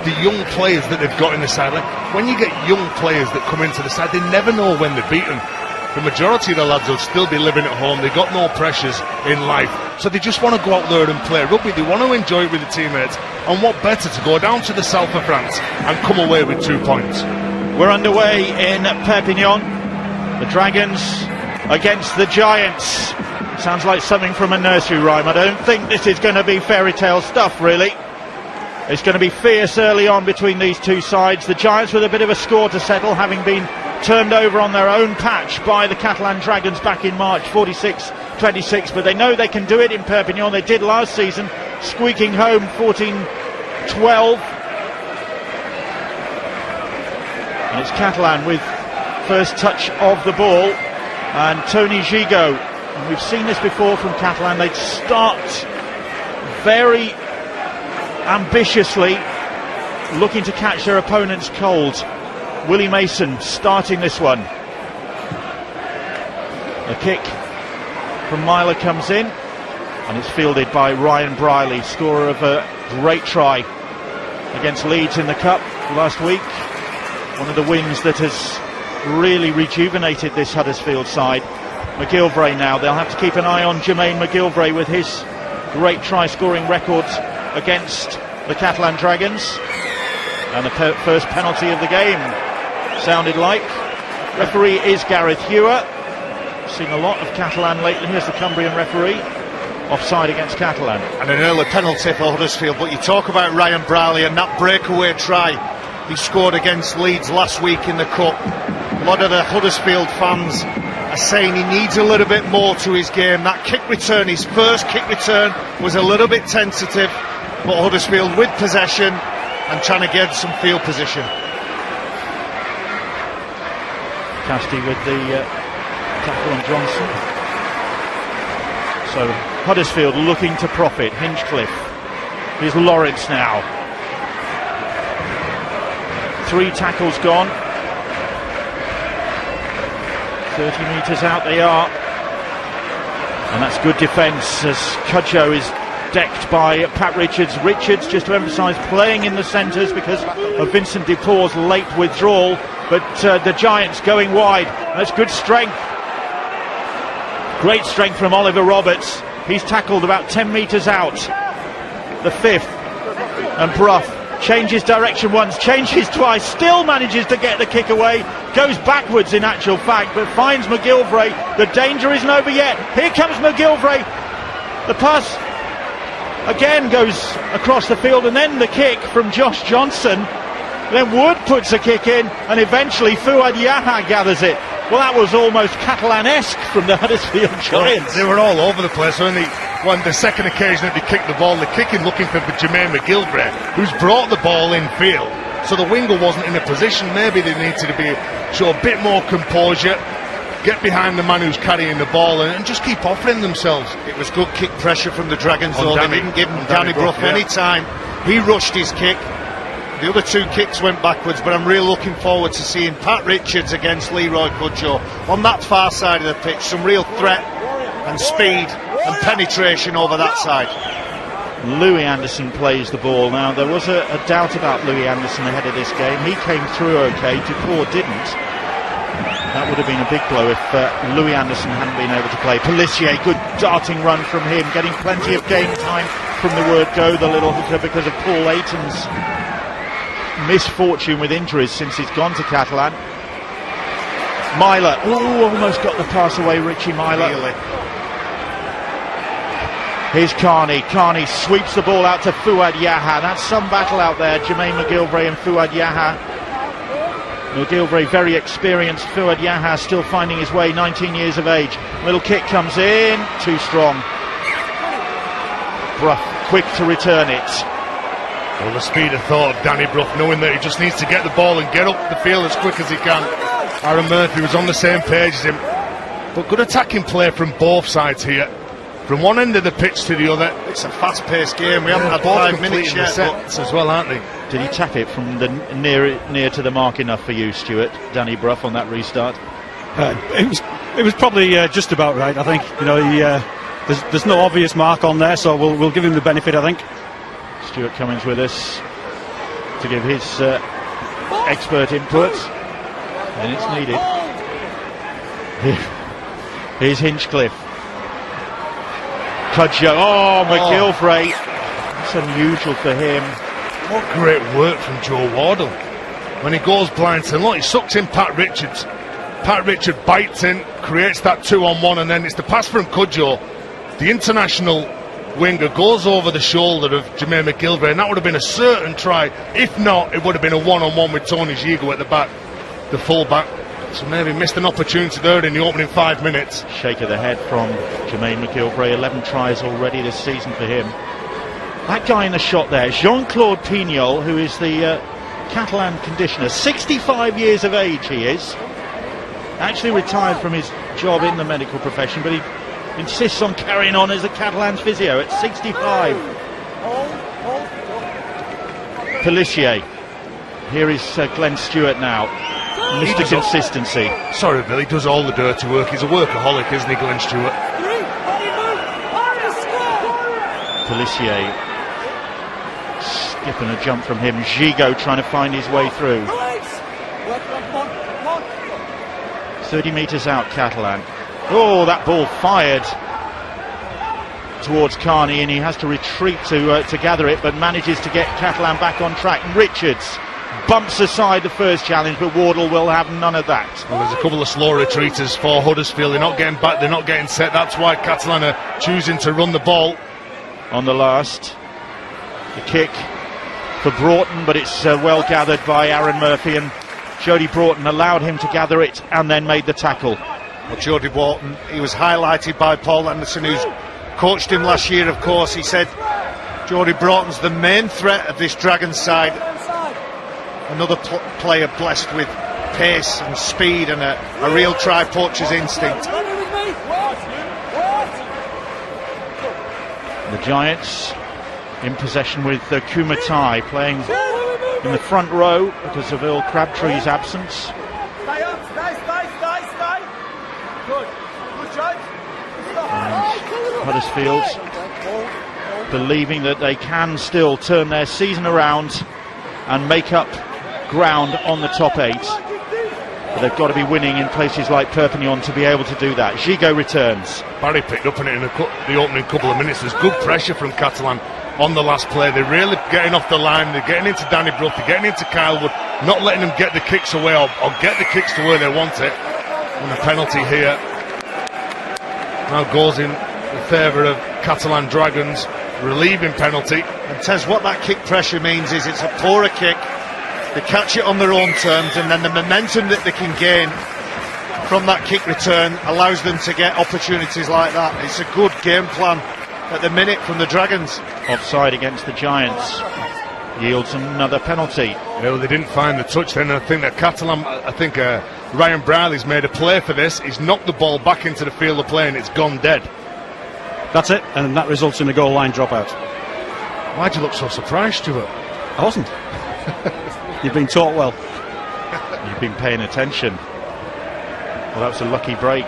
the young players that they've got in the side. Like, when you get young players that come into the side, they never know when they're beaten. The majority of the lads will still be living at home. They've got no pressures in life, so they just want to go out there and play rugby. They want to enjoy it with the teammates, and what better to go down to the south of France and come away with 2 points. We're underway in Perpignan. The Dragons against the Giants. Sounds like something from a nursery rhyme. I don't think this is going to be fairy tale stuff, really. It's going to be fierce early on between these two sides. The Giants with a bit of a score to settle, having been turned over on their own patch by the Catalan Dragons back in March, 46-26, but they know they can do it in Perpignan. They did last season, squeaking home 14-12. And it's Catalan with first touch of the ball, and Tony Gigot. And we've seen this before from Catalan. They'd start very ambitiously, looking to catch their opponents cold. Willie Mason starting this one. The kick from Myler comes in, and it's fielded by Ryan Briley, scorer of a great try against Leeds in the Cup last week. One of the wins that has really rejuvenated this Huddersfield side. McGilvray now, they'll have to keep an eye on Jermaine McGilvray with his great try-scoring record against the Catalan Dragons. And the first penalty of the game, sounded like. Referee is Gareth Hewer. Seen a lot of Catalan lately. Here's the Cumbrian referee. Offside against Catalan. And an early penalty for Huddersfield. But you talk about Ryan Briley and that breakaway try he scored against Leeds last week in the Cup. A lot of the Huddersfield fans are saying he needs a little bit more to his game. That kick return, his first kick return, was a little bit tentative, but Huddersfield with possession and trying to get some field position. Casti with the tackle on Johnson. So Huddersfield looking to profit. Hinchcliffe. Here's Lawrence now. 3 tackles gone. 30 metres out they are. And that's good defence as Cudjoe is decked by Pat Richards. Richards, just to emphasise, playing in the centres because of Vincent Depour's late withdrawal. But the Giants going wide. That's good strength. Great strength from Oliver Roberts. He's tackled about 10 metres out. The 5th. And Brough changes direction once, changes twice, still manages to get the kick away. Goes backwards in actual fact, but finds McGilvray. The danger isn't over yet. Here comes McGilvray. The pass again goes across the field, and then the kick from Josh Johnson. Then Wood puts a kick in, and eventually Fouad Yaha gathers it. Well, that was almost Catalan-esque from the Huddersfield Giants. They were all over the place. When the second occasion that they kicked the ball, they're kicking looking for Jermaine McGilvray, who's brought the ball in field. So the winger wasn't in a position. Maybe they needed to show a bit more composure, get behind the man who's carrying the ball, and just keep offering themselves. It was good kick pressure from the Dragons, though. They didn't give Danny Brough any time. He rushed his kick. The other 2 kicks went backwards, but I'm really looking forward to seeing Pat Richards against Leroy Cudjoe on that far side of the pitch. Some real threat and speed and penetration over that side. Louis Anderson plays the ball. Now, there was a doubt about Louis Anderson ahead of this game. He came through okay, Depour didn't. That would have been a big blow if Louis Anderson hadn't been able to play. Pelissier, good darting run from him, getting plenty of game time from the word go, the little hooker, because of Paul Ayton's misfortune with injuries since he's gone to Catalan. Myler, almost got the pass away, Richie Myler. Really? Here's Carney. Carney sweeps the ball out to Fouad Yaha. That's some battle out there, Jermaine McGilvray and Fouad Yaha. McGilvray very experienced, Fouad Yaha still finding his way, 19 years of age. Little kick comes in, too strong. Brough quick to return it. Well, the speed of thought of Danny Brough, knowing that he just needs to get the ball and get up the field as quick as he can. Aaron Murphy was on the same page as him. But good attacking play from both sides here. From one end of the pitch to the other. It's a fast-paced game. We haven't had 5 minutes yet. Sets as well, aren't they? Did he tap it from the near to the mark enough for you, Stuart? Danny Brough on that restart. It was probably just about right. I think there's no obvious mark on there, so we'll give him the benefit. I think. Stuart Cummins with us. to give his expert input, and it's needed. Here's Hinchcliffe. Cudjoe. Oh, McGilvray. It's unusual for him. What great work from Joe Wardle. When he goes blind, and look, he sucks in Pat Richards. Pat Richard bites in, creates that 2-on-1, and then it's the pass from Cudjoe. The international winger goes over the shoulder of Jermaine McGilvray, and that would have been a certain try. If not, it would have been a one-on-one with Tony Gigo at the back, the full-back. So maybe missed an opportunity there in the opening 5 minutes. Shake of the head from Jermaine McGilvray. 11 tries already this season for him. That guy in the shot there, Jean-Claude Pignol, who is the Catalan conditioner. 65 years of age he is. Actually retired from his job in the medical profession, but he insists on carrying on as a Catalan physio at 65. Pelissier. Here is Glenn Stewart now. Mr. Consistency. Sorry, Bill, he does all the dirty work. He's a workaholic, isn't he, Glenn Stewart? Pelissier. Skipping a jump from him. Gigo trying to find his way through. 30 metres out, Catalan. Oh, that ball fired towards Carney, and he has to retreat to gather it, but manages to get Catalan back on track. And Richards bumps aside the first challenge, but Wardle will have none of that. Well, there's a couple of slow retreaters for Huddersfield. They're not getting back, they're not getting set. That's why Catalan are choosing to run the ball. On the last, the kick for Broughton, but it's well gathered by Aaron Murphy, and Jody Broughton allowed him to gather it and then made the tackle. Well, Jody Broughton, he was highlighted by Paul Anderson, who's coached him last year, of course. He said Jody Broughton's the main threat of this Dragons side. Another player blessed with pace and speed and a real try-poacher's instinct. The Giants in possession with Kumatai playing in the front row because of Earl Crabtree's absence. And Huddersfield believing that they can still turn their season around and make up ground on the top 8. But they've got to be winning in places like Perpignan to be able to do that. Gigo returns. Barry picked up on it in the opening couple of minutes. There's good pressure from Catalan on the last play. They're really getting off the line. They're getting into Danny Brough, they're getting into Kyle Wood, not letting them get the kicks away or get the kicks to where they want it. And the penalty here now goes in favour of Catalan Dragons, relieving penalty. And Tez, what that kick pressure means is it's a poorer kick. They catch it on their own terms, and then the momentum that they can gain from that kick return allows them to get opportunities like that. It's a good game plan at the minute from the Dragons. Offside against the Giants yields another penalty. Well, they didn't find the touch then. I think that Catalan, Ryan Brierley's made a play for this. He's knocked the ball back into the field of play and it's gone dead. That's it, and that results in a goal line dropout. Why'd you look so surprised, Stuart? I wasn't. You've been taught well. You've been paying attention. Well, that was a lucky break.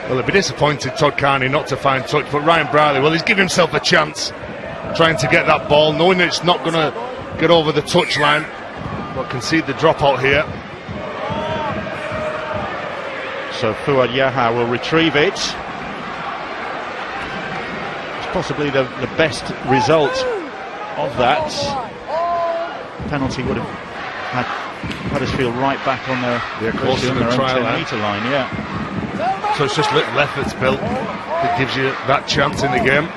Well, they'd be disappointed, Todd Carney, not to find touch, but Ryan Brierley, well, he's given himself a chance trying to get that ball, knowing that it's not going to get over the touch line, but concede the dropout here. So Fuad Yaha will retrieve it. It's possibly the best result of that. Penalty would have had Huddersfield right back on their close to the own try 10-metre line, yeah. So it's just little efforts, Bill, that gives you that chance in the game.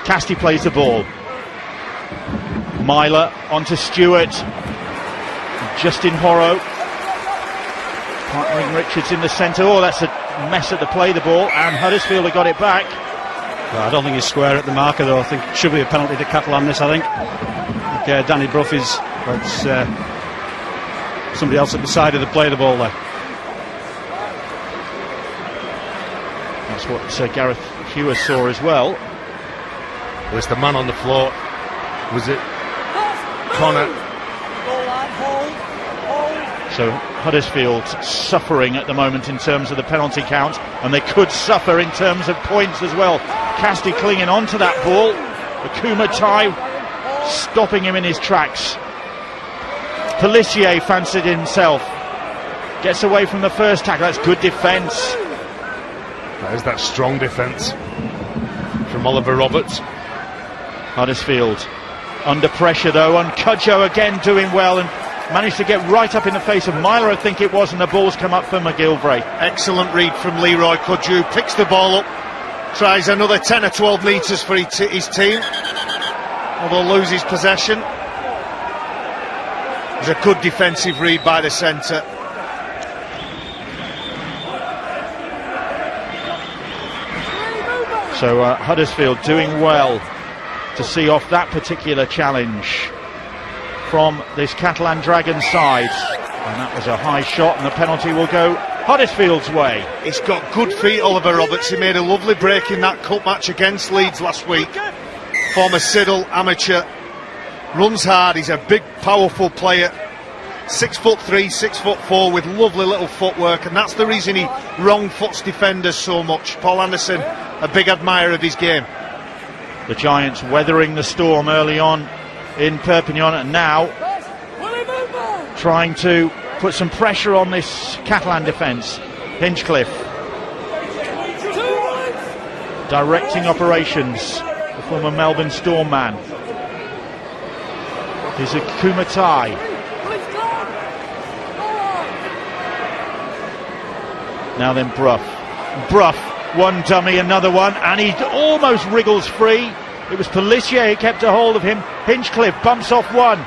Casti plays the ball. Myler onto Stewart. Justin Horrow partnering Richards in the centre. Oh, that's a mess at the play, the ball, and Huddersfield have got it back. Well, I don't think he's square at the marker, though. I think it should be a penalty to Catalan this, I think. Danny Brough is, but somebody else at the side of the play the ball there. That's what Gareth Hewer saw as well. Well, it's the man on the floor. Was it Connor? So Huddersfield suffering at the moment in terms of the penalty count, and they could suffer in terms of points as well. Casti clinging on to that ball. Akuma Tai stopping him in his tracks. Pellissier fancied himself. Gets away from the first tackle. That's good defence. There's that strong defence from Oliver Roberts. Huddersfield under pressure though, and Cudjoe again doing well and managed to get right up in the face of Myler, I think it was, and the ball's come up for McGilvray. Excellent read from Leroy Cudjoe. Picks the ball up, tries another 10 or 12 metres for his team, although loses possession. It was a good defensive read by the centre. So Huddersfield doing well to see off that particular challenge from this Catalan Dragons side. And that was a high shot, and the penalty will go Huddersfield's way. He's got good feet, Oliver Roberts. He made a lovely break in that cup match against Leeds last week. Former Siddle amateur. Runs hard, he's a big, powerful player. 6'3", 6'4", with lovely little footwork, and that's the reason he wrong foots defenders so much. Paul Anderson, a big admirer of his game. The Giants weathering the storm early on in Perpignan, and now trying to put some pressure on this Catalan defence. Hinchcliffe directing operations, the former Melbourne Storm man. Here's a Kumatai. Now then Brough, one dummy, another one, and he almost wriggles free. It was Pellissier who kept a hold of him. Hinchcliffe bumps off one.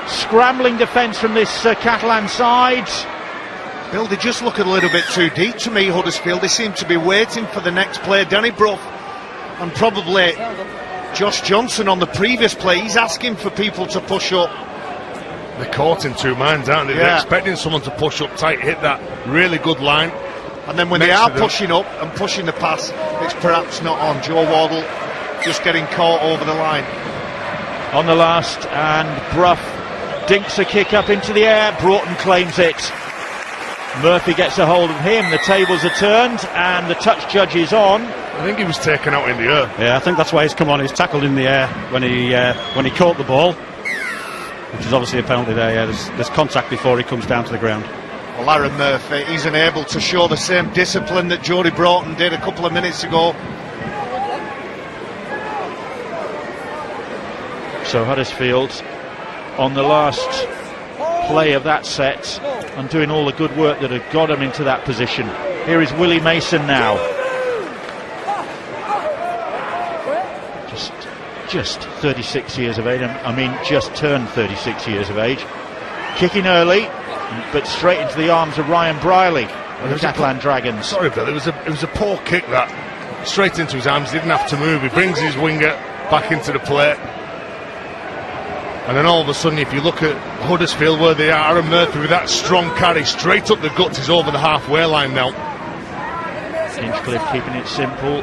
Scrambling defence from this Catalan side. Bill, they just look a little bit too deep to me, Huddersfield. They seem to be waiting for the next player. Danny Brough and probably Josh Johnson on the previous play. He's asking for people to push up. They're caught in two minds, aren't they? Yeah. They're expecting someone to push up tight, hit that really good line. And then when they are pushing up and pushing the pass, it's perhaps not on. Joe Wardle just getting caught over the line. On the last, and Brough dinks a kick up into the air. Broughton claims it. Murphy gets a hold of him. The tables are turned, and the touch judge is on. I think he was taken out in the air. Yeah, I think that's why he's come on. He's tackled in the air when he caught the ball, which is obviously a penalty there. Yeah, there's contact before he comes down to the ground. Well, Aaron Murphy, he's unable to show the same discipline that Jody Broughton did a couple of minutes ago. So Huddersfield on the last play of that set and doing all the good work that had got him into that position. Here is Willie Mason now. Just 36 years of age. I mean, just turned 36 years of age. Kicking early, but straight into the arms of Ryan Briley of the Catalan Dragons. Sorry, Bill, it was a poor kick, that. Straight into his arms, he didn't have to move. He brings his winger back into the play. And then all of a sudden, if you look at Huddersfield where they are, Aaron Murphy with that strong carry straight up the guts, is over the halfway line now. Hinchcliffe keeping it simple.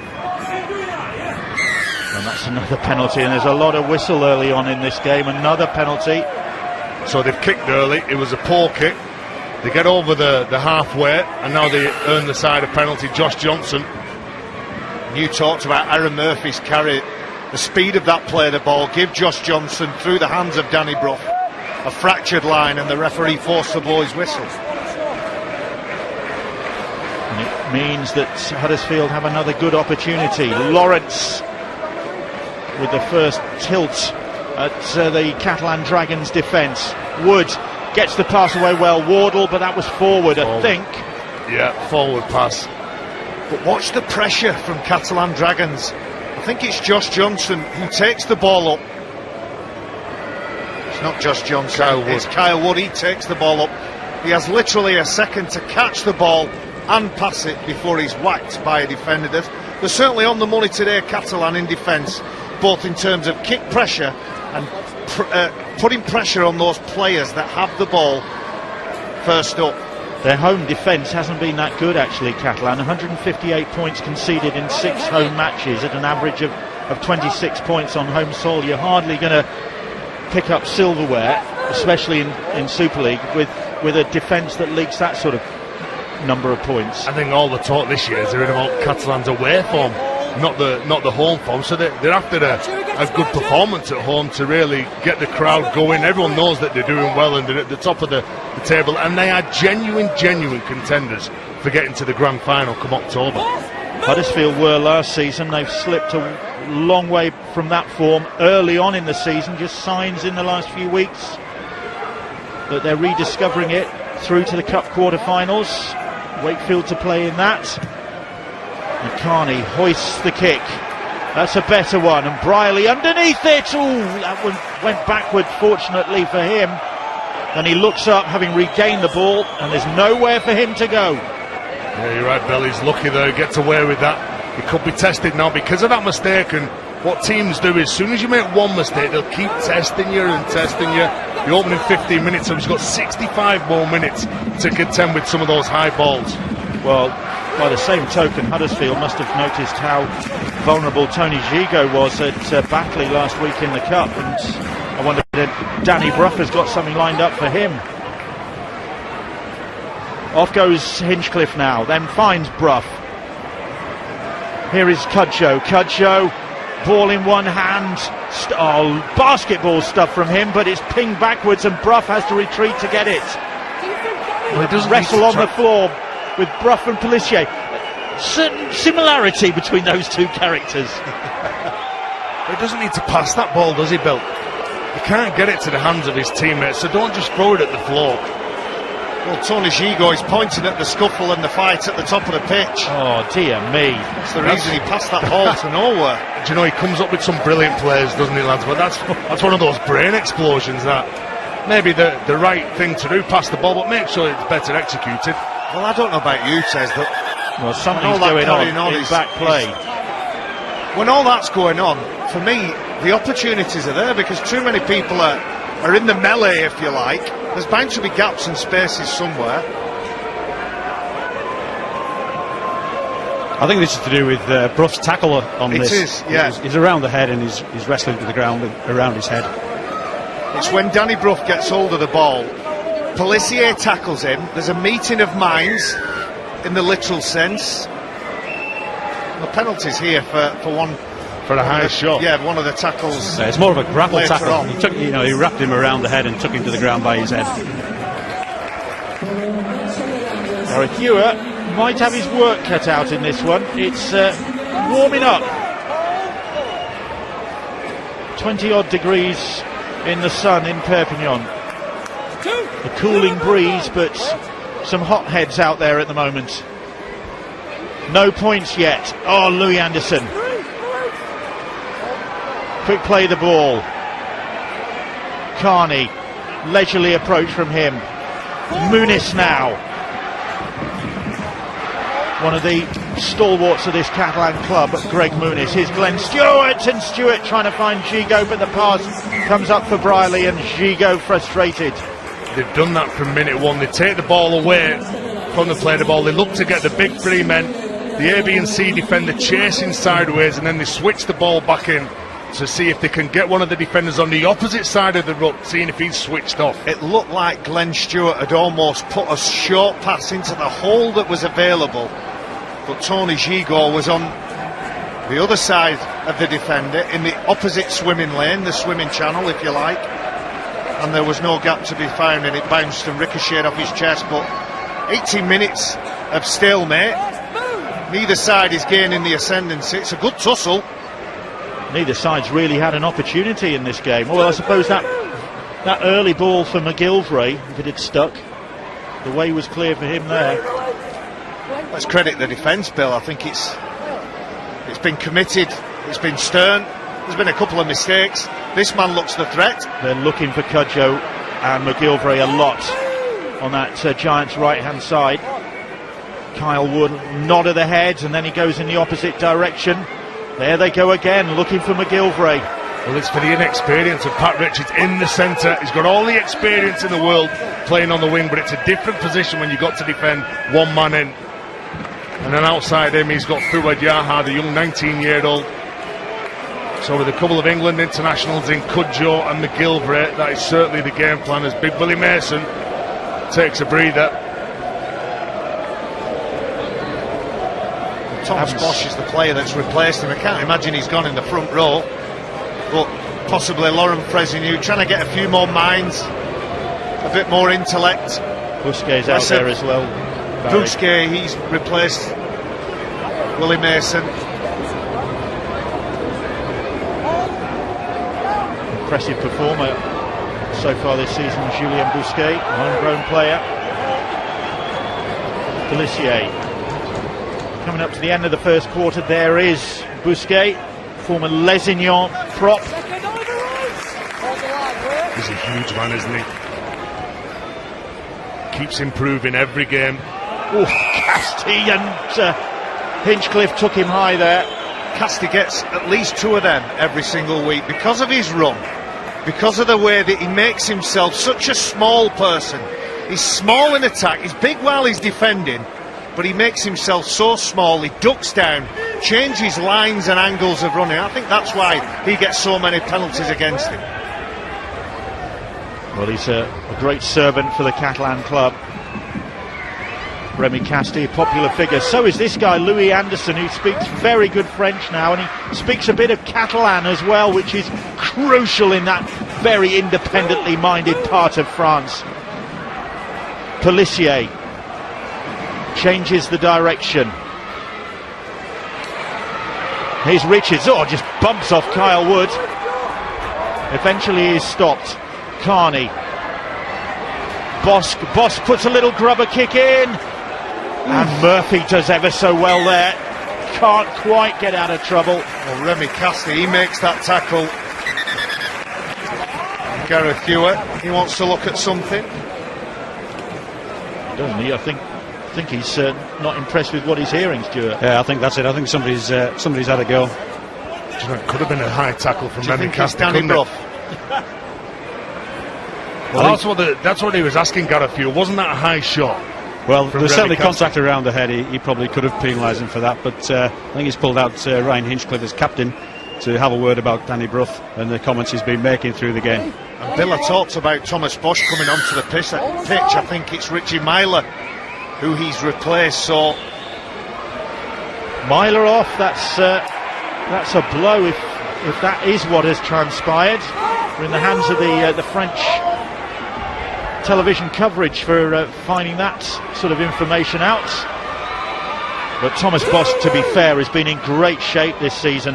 And that's another penalty, and there's a lot of whistle early on in this game. Another penalty. So they've kicked early, it was a poor kick. They get over the halfway, and now they earn the side of penalty. Josh Johnson. You talked about Aaron Murphy's carry. The speed of that play, the ball, give Josh Johnson through the hands of Danny Brough a fractured line, and the referee forced to blow his whistle. And it means that Huddersfield have another good opportunity. Lawrence with the first tilt at the Catalan Dragons defence. Wood gets the pass away well. Wardle, but that was forward, I think. Yeah, forward pass. But watch the pressure from Catalan Dragons. I think it's Josh Johnson who takes the ball up. It's not Josh Johnson, it's Kyle Wood. He takes the ball up. He has literally a second to catch the ball and pass it before he's whacked by a defender. They're certainly on the money today, Catalan, in defence, both in terms of kick pressure and putting pressure on those players that have the ball first up. Their home defence hasn't been that good, actually, Catalan. 158 points conceded in 6 home matches at an average of 26 points on home soil. You're hardly going to pick up silverware, especially in Super League, with a defence that leaks that sort of number of points. I think all the talk this year is about Catalan's away form. not the home form. So they're after a good performance at home to really get the crowd going. Everyone knows that they're doing well and they're at the top of the table, and they are genuine contenders for getting to the grand final come October. Huddersfield were last season. They've slipped a long way from that form early on in the season. Just signs in the last few weeks that they're rediscovering it through to the Cup quarter-finals. Wakefield to play in that. And Carney hoists the kick. That's a better one. And Briley underneath it. Ooh, that one went backward, fortunately for him. Then he looks up, having regained the ball, and there's nowhere for him to go. Yeah, you're right, Bill. He's lucky though, he gets away with that. He could be tested now because of that mistake, and what teams do is, as soon as you make one mistake, they'll keep testing you and testing you. The opening 15 minutes, so he's got 65 more minutes to contend with some of those high balls. Well, by the same token, Huddersfield must have noticed how vulnerable Tony Gigot was at Batley last week in the Cup, and I wonder if Danny Brough has got something lined up for him. Off goes Hinchcliffe now, then finds Brough. Here is Cudjoe. Cudjoe, ball in one hand. Basketball stuff from him, but it's pinged backwards and Brough has to retreat to get it. Well, he doesn't wrestle on the floor with Brough and Pelissier. Certain similarity between those two characters. He doesn't need to pass that ball, does he, Bill? He can't get it to the hands of his teammates, so don't just throw it at the floor. Well, Tony Gigot is pointing at the scuffle and the fight at the top of the pitch. Oh, dear me. That's the reason he passed that ball to nowhere. Do you know, he comes up with some brilliant plays, doesn't he, lads? But that's one of those brain explosions that maybe the right thing to do, pass the ball, but make sure it's better executed. Well, I don't know about you, Tez, but well, something's going on in back play. When all that's going on, for me, the opportunities are there because too many people are in the melee, if you like. There's bound to be gaps and spaces somewhere. I think this is to do with Brough's tackle on this. It is, yeah. He's around the head and he's wrestling to the ground around his head. It's when Danny Brough gets hold of the ball. Pelissier tackles him. There's a meeting of minds in the literal sense. The penalty's here for one. For a high shot. Yeah, one of the tackles. So it's more of a grapple tackle. On. He took, he wrapped him around the head and took him to the ground by his head. Eric Ewer might have his work cut out in this one. It's warming up. 20-odd degrees in the sun in Perpignan. A cooling breeze, but some hot heads out there at the moment. No points yet. Oh, Louis Anderson. Quick play the ball. Carney, leisurely approach from him. Muniz now. One of the stalwarts of this Catalan club, Greg Muniz. Here's Glenn Stewart, and Stewart trying to find Gigot, but the pass comes up for Briley, and Gigot frustrated. They've done that from minute one. They take the ball away from the play the ball. They look to get the big three men, the A, B and C defender chasing sideways, and then they switch the ball back in to see if they can get one of the defenders on the opposite side of the ruck, seeing if he's switched off. It looked like Glenn Stewart had almost put a short pass into the hole that was available, but Tony Gigot was on the other side of the defender in the opposite swimming lane, the swimming channel if you like, and there was no gap to be found, and it bounced and ricocheted off his chest. But 18 minutes of stalemate, neither side is gaining the ascendancy. It's a good tussle. Neither side's really had an opportunity in this game. Well, I suppose that early ball for McGilvray, if it had stuck, the way was clear for him there. Let's credit the defence, Bill. I think it's been committed, it's been stern, there's been a couple of mistakes. This man looks the threat. They're looking for Cudjoe and McGilvray a lot on that Giants right-hand side. Kyle Wood, nod of the head, and then he goes in the opposite direction. There they go again, looking for McGilvray. Well, it's for the inexperience of Pat Richards in the centre. He's got all the experience in the world playing on the wing, but it's a different position when you've got to defend one man in. And then outside him, he's got Fuad Yaha, the young 19-year-old. So with a couple of England internationals in Cudjoe and McGilvray, that is certainly the game plan as Big Willie Mason takes a breather. Thomas Bosch is the player that's replaced him. I can't imagine he's gone in the front row, but possibly Laurent Fresinu trying to get a few more minds, a bit more intellect. Busquets out there as well. Busquets, he's replaced Willie Mason. Impressive performer so far this season, Julien Busquets, homegrown player. Pelissier. Coming up to the end of the first quarter, there is Busquets, former Lesignan prop. He's a huge man, isn't he? Keeps improving every game. Oh, Casti and Hinchcliffe took him high there. Casti gets at least 2 of them every single week because of his run, because of the way that he makes himself such a small person. He's small in attack, he's big while he's defending, but he makes himself so small, he ducks down, changes lines and angles of running. I think that's why he gets so many penalties against him. Well, he's a great servant for the Catalan club. Remy Casti, a popular figure. So is this guy, Louis Anderson, who speaks very good French now, and he speaks a bit of Catalan as well, which is crucial in that very independently minded part of France. Pelissier changes the direction. Here's Richards. Oh, just bumps off Kyle Wood. Eventually he's stopped. Carney. Bosch puts a little grubber kick in. And Murphy does ever so well there. Can't quite get out of trouble. Well, Remy Casti, he makes that tackle. Gareth Hewitt, he wants to look at something. Doesn't he? I think he's not impressed with what he's hearing, Stuart. Yeah, I think that's it. I think somebody's had a go. It could have been a high tackle from Remy Casti. Danny Brough. Well, that's what he was asking Gareth Hewitt. Wasn't that a high shot? Well, there's certainly Casti. contact around the head. He probably could have penalised him for that, but I think he's pulled out Ryan Hinchcliffe as captain to have a word about Danny Brough and the comments he's been making through the game. And Villa talks about Thomas Bosch coming onto the pitch. I think it's Richie Myler who he's replaced. So Myler off. That's a blow if that is what has transpired. We're in the hands of the French television coverage for finding that sort of information out. But Thomas Bosch, to be fair, has been in great shape this season.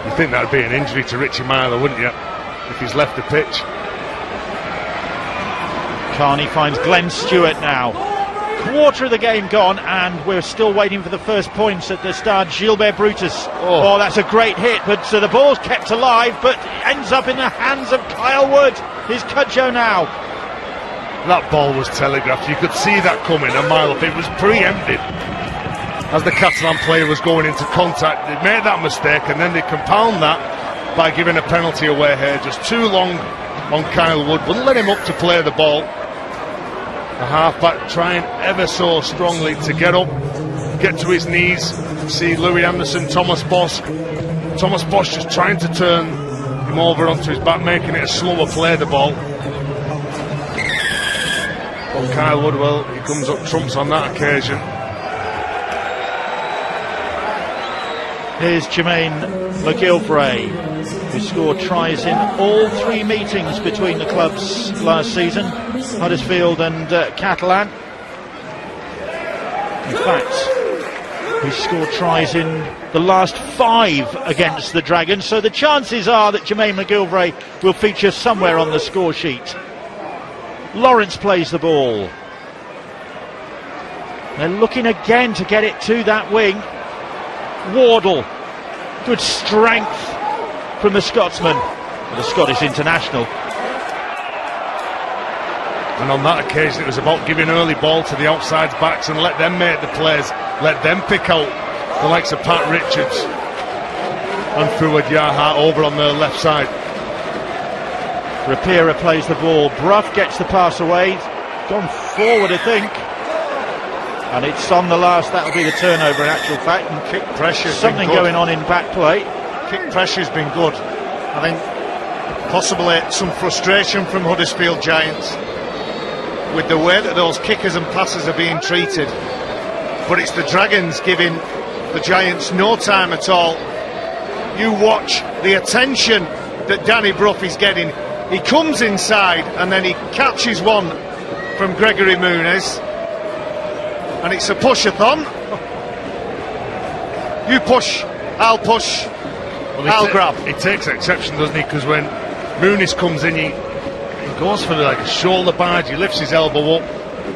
You think that would be an injury to Richie Myler, wouldn't you, if he's left the pitch? Carney finds Glenn Stewart now. Quarter of the game gone, and we're still waiting for the first points at the start. Gilbert Brutus. Oh, that's a great hit, but the ball's kept alive, but ends up in the hands of Kyle Wood. Here's Cudjoe now. That ball was telegraphed. You could see that coming a mile up. It was preempted. As the Catalan player was going into contact, they made that mistake, and then they compound that by giving a penalty away here. Just too long on Kyle Wood. Wouldn't let him up to play the ball. The halfback trying ever so strongly to get up, get to his knees. See Louis Anderson, Thomas Bosch. Thomas Bosch just trying to turn him over onto his back, making it a slower play, the ball. But Kyle Wood, well, he comes up trumps on that occasion. Here's Jermaine McGilvray, who scored tries in all 3 meetings between the clubs last season, Huddersfield and Catalan. In fact, he scored tries in the last 5 against the Dragons, so the chances are that Jermaine McGilvray will feature somewhere on the score sheet. Lawrence plays the ball. They're looking again to get it to that wing. Wardle, good strength from the Scotsman, the Scottish international. And on that occasion it was about giving early ball to the outside backs and let them make the plays, let them pick out the likes of Pat Richards and Fuad Yaha over on the left side. Rapira plays the ball. Brough gets the pass away, gone forward I think, and it's on the last. That'll be the turnover in actual fact. And kick pressure, something going on in back play. Kick pressure's been good. I think possibly some frustration from Huddersfield Giants with the way that those kickers and passes are being treated. but it's the Dragons giving the Giants no time at all. You watch the attention that Danny Brough is getting. He comes inside and then he catches one from Gregory Muniz, and it's a push-a-thon. You push, I'll push, I'll grab. He takes exception, doesn't he? Because when Muniz comes in, he goes for like a shoulder barge, he lifts his elbow up,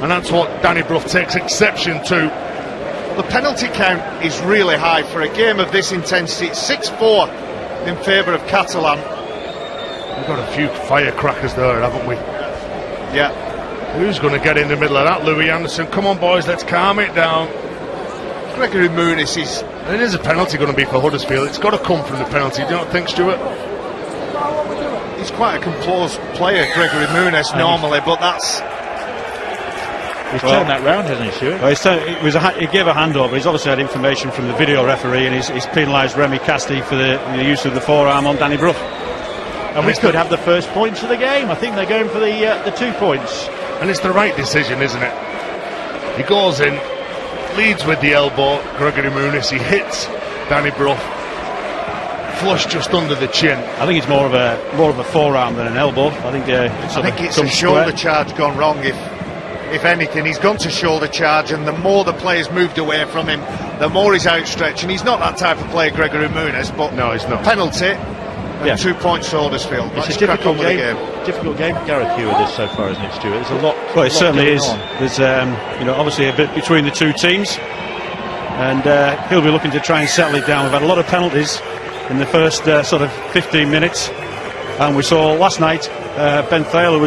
and that's what Danny Brough takes exception to. The penalty count is really high for a game of this intensity. It's 6-4 in favour of Catalan. We've got a few firecrackers there, haven't we? Yeah. Who's going to get in the middle of that? Louis Anderson. Come on, boys, let's calm it down. Gregory Muniz is... It is a penalty going to be for Huddersfield. It's got to come from the penalty, do you not think, Stuart? He's quite a composed player, Gregory Muniz, normally, but that's... He's turned that round, hasn't he, Stuart? Well, he gave a handover. He's obviously had information from the video referee, and he's penalised Remy Casti for the use of the forearm on Danny Brough. And we could have the first points of the game. I think they're going for the 2 points. And it's the right decision, isn't it? He goes in, leads with the elbow, Gregory Muniz. He hits Danny Brough, flush just under the chin. I think it's more of a forearm than an elbow. I think it's a shoulder charge gone wrong. If anything, he's gone to shoulder charge, and the more the players moved away from him, the more he's outstretched. And he's not that type of player, Gregory Muniz. But no, he's not. Penalty. And 2 points to Huddersfield. It's a difficult game. Difficult game for Gareth Hewer this so far, isn't it, Stuart? There's a lot. Well, it certainly is. On. There's obviously a bit between the two teams, and he'll be looking to try and settle it down. We've had a lot of penalties in the first sort of 15 minutes, and we saw last night Ben Thaler